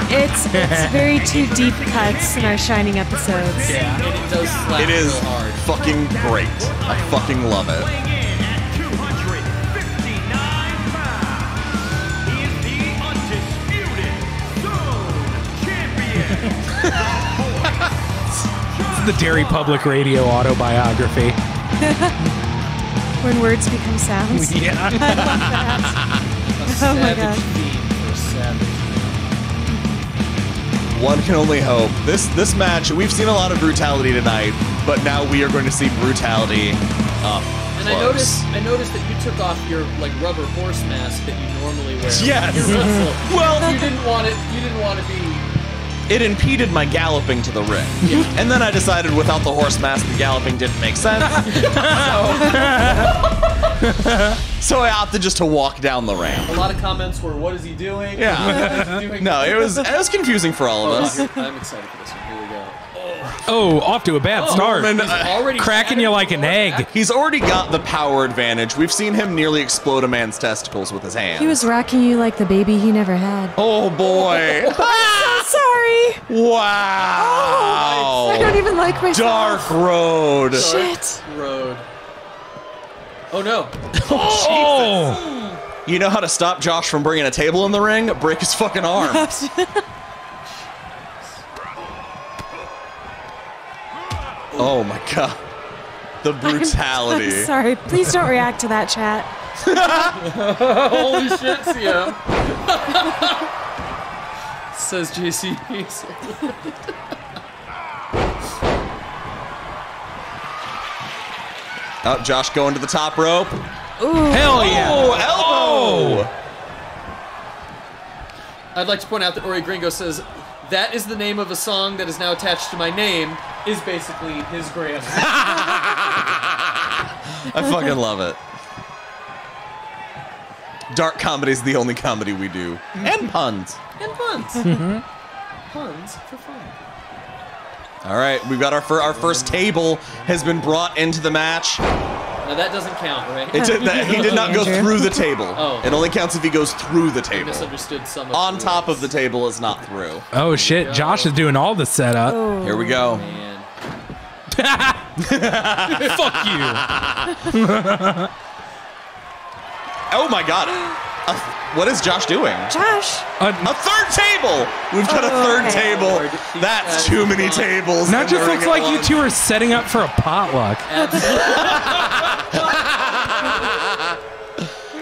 It's very 2 deep cuts in our Shining episodes. Yeah, and it does slap It is real hard. fucking great. I fucking love it. Weighing in at 259 pounds, he is the undisputed zone champion. The Derry Public Radio autobiography. When words become sounds. Yeah. I love that. A Oh my savage God. theme for savage. One can only hope. This match, we've seen a lot of brutality tonight, but now we are going to see brutality up And close. I noticed that you took off your rover horse mask that you normally wear. Yes. when you wrestle. Well, you didn't want to be. it impeded my galloping to the ring. And then I decided without the horse mask, the galloping didn't make sense. So I opted just to walk down the ramp. A lot of comments were, "What is he doing?" Yeah. What is he doing? No, it was confusing for all of us. I'm excited for this one. Here we go. Oh, off to a bad start. Norman, He's already Cracking you like an egg. He's already got the power advantage. We've seen him nearly explode a man's testicles with his hands. He was rocking you like the baby he never had. Oh boy. I'm sorry. Wow. I don't even like myself. Dark road. Shit. Road. Oh no! Oh! You know how to stop Josh from bringing a table in the ring? Break his fucking arm. Oh my god. The brutality. I'm sorry. Please don't react to that chat. Holy shit, CM! Says JC. Oh, Josh going to the top rope. Ooh. Hell yeah. Oh, elbow. I'd like to point out that Ori Gringo says, that is the name of a song that is now attached to my name, is basically his grandson. I fucking love it. Dark comedy is the only comedy we do. And puns. And puns. Puns for fun. All right, we've got our first table has been brought into the match. Now that doesn't count, right? He did not go through the table. Oh. It only counts if he goes through the I table. misunderstood some of On the top rules. of the table is not through. Oh shit, Josh is doing all the setup. Oh. Here we go. Man. Fuck you. Oh my god. What is Josh doing? Josh. A third table! We've got a third okay. table. Lord, That's too many tables. Now it and just they're looks in like you one. two are setting up for a potluck.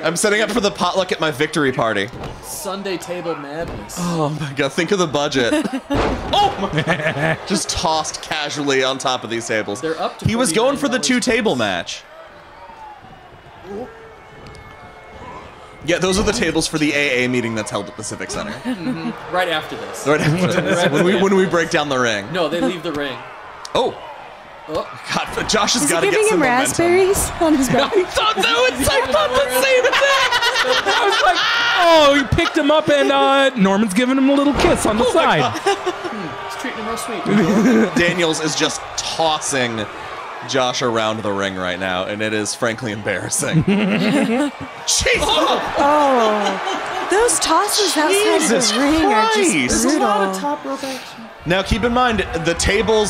I'm setting up for the potluck at my victory party. Sunday table madness. Oh my god, think of the budget. Oh my. Just tossed casually on top of these tables. They're up to He was going for the $49 two-table match. Yeah, those are the tables for the AA meeting that's held at the Civic Center. Right after this. Right after this, when we break down the ring. No, they leave the ring. Oh, Oh, God, but Josh has Is he got to get giving some him momentum. raspberries on his back? I thought the same thing. I was like, oh, he picked him up and Norman's giving him a little kiss on the side. he's treating him real sweet. Daniels is just tossing Josh around the ring right now, and it is frankly embarrassing. Jesus! Oh, those tosses outside Jesus the ring are Christ. just There's brutal. Top rope action. Now keep in mind, that table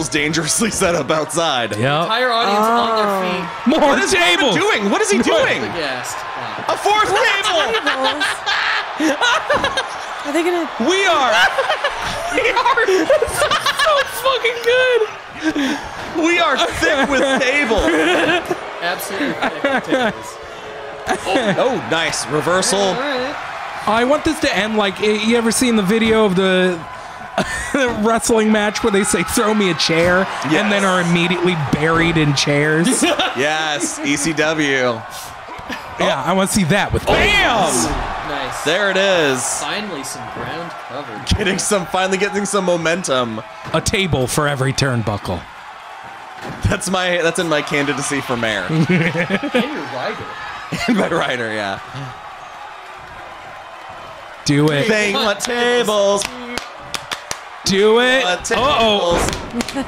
is dangerously set up outside. Yep. Entire audience on their feet. More What is Norman tables. doing? What is he doing? Aghast. Wow. A fourth table! Are they gonna? We are So fucking good. we are thick with table. Absolutely thick tables. Oh, nice reversal. All right. I want this to end like, you ever seen the video of the wrestling match where they say, throw me a chair, and then are immediately buried in chairs? Yes, ECW. Yeah, I want to see that with Bam! Nice. There it is. Finally, some ground covered. Finally getting some momentum. a table for every turnbuckle. That's in my candidacy for mayor. And your rider. My rider, yeah. Do it. They want tables. Do it. Want Uh-oh. tables.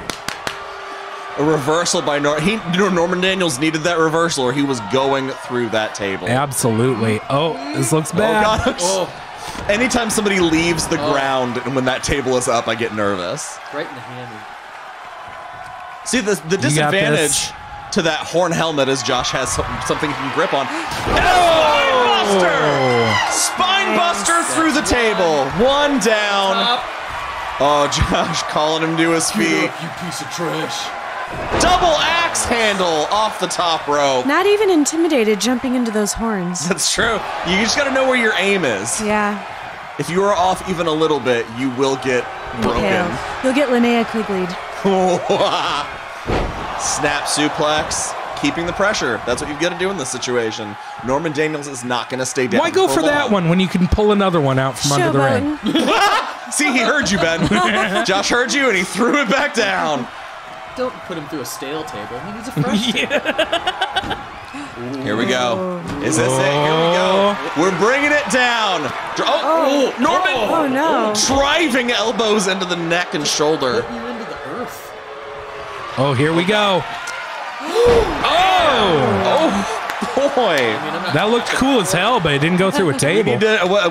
A reversal by Norman Daniels needed that reversal, or he was going through that table. Absolutely. Oh, this looks Oh bad. God! Oh, Anytime somebody leaves the ground and when that table is up, I get nervous. right in the hammy. See, the got disadvantage this. to that horn helmet is Josh has something he can grip on. Oh. Spine buster through the table. One down. Top. Oh, Josh calling him to his feet. You piece of trash. Double axe handle off the top rope. Not even intimidated jumping into those horns. That's true. You just got to know where your aim is. Yeah. If you are off even a little bit, you will get broken. Impaled. You'll get Linnea Quigley'd. Snap suplex. Keeping the pressure. That's what you've got to do in this situation. Norman Daniels is not going to stay down. Why go for that long. one when you can pull another one out from under the ring? Showboating. See, he heard you, Ben. Josh heard you, and he threw it back down. Don't put him through a stale table. He needs a fresh table. Here we go. Is this it? Here we go. We're bringing it down. Norman. Oh no. Driving elbows into the neck and shoulder. Put you into the earth. Oh, here we go. Oh, boy. I mean, I'm not That looked cool as hell, but it didn't go through a table.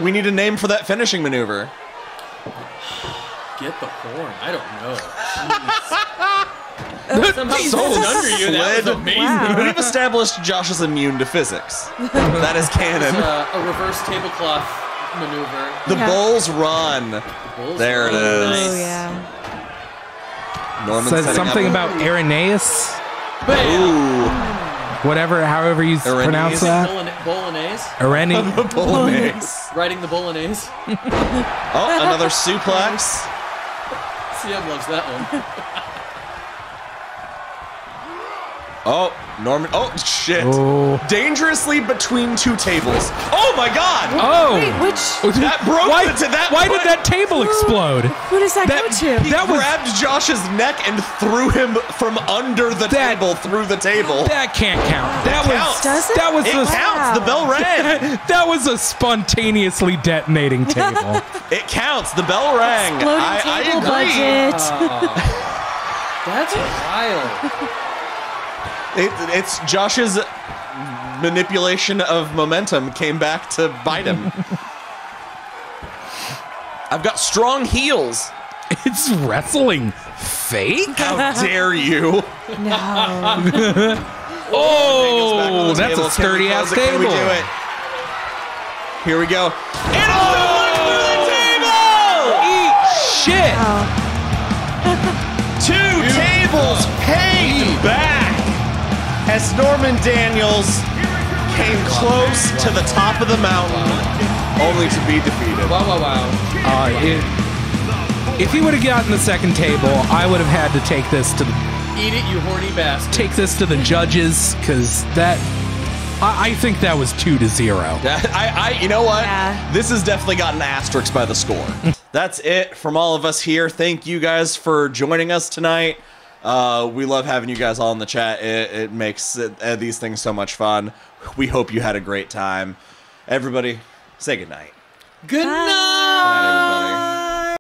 We need a name for that finishing maneuver. get the horn. I don't know. Somehow Jesus. so under you. That was Slid. amazing. Wow. We've established Josh is immune to physics. That is canon. A reverse tablecloth maneuver. The Yeah. Bulls run. Bulls There it run. is. Oh Nice. yeah. Norman Says setting something up. about Irenaeus, Bam. Ooh. whatever, however you Irenaeus. pronounce that. Bolognese. Irene. Bolognese. Riding the bolognese. Oh, another suplex. CM loves that one. Oh, Norman. Oh, shit. Oh. Dangerously between two tables. Oh, my God. Oh. Wait, which? That broke Why, why did that table explode? Who does that go to? He grabbed Josh's neck and threw him from under the table through the table. That can't count. That counts. Does it? That was It counts. The bell rang. That was a spontaneously detonating table. It counts. The bell rang. Exploding I table agree. budget. That's wild. It's Josh's manipulation of momentum came back to bite him. I've got strong heels. It's wrestling fake? How dare you? No. Oh, that's a sturdy ass table. Can we do it? Here we go. And one through the table! Eat shit! Two tables paid back as Norman Daniels came close to the top of the mountain, only to be defeated. Wow, wow, wow. If he would have gotten the second table, I would have had to take this to the Eat it, you horny bastard. take this to the judges because I think that was 2-0. You know what? Yeah. This has definitely got an asterisk by the score. That's it from all of us here. Thank you guys for joining us tonight. We love having you guys all in the chat. It makes these things so much fun. We hope you had a great time. Everybody, say goodnight. Good night. Good night, everybody.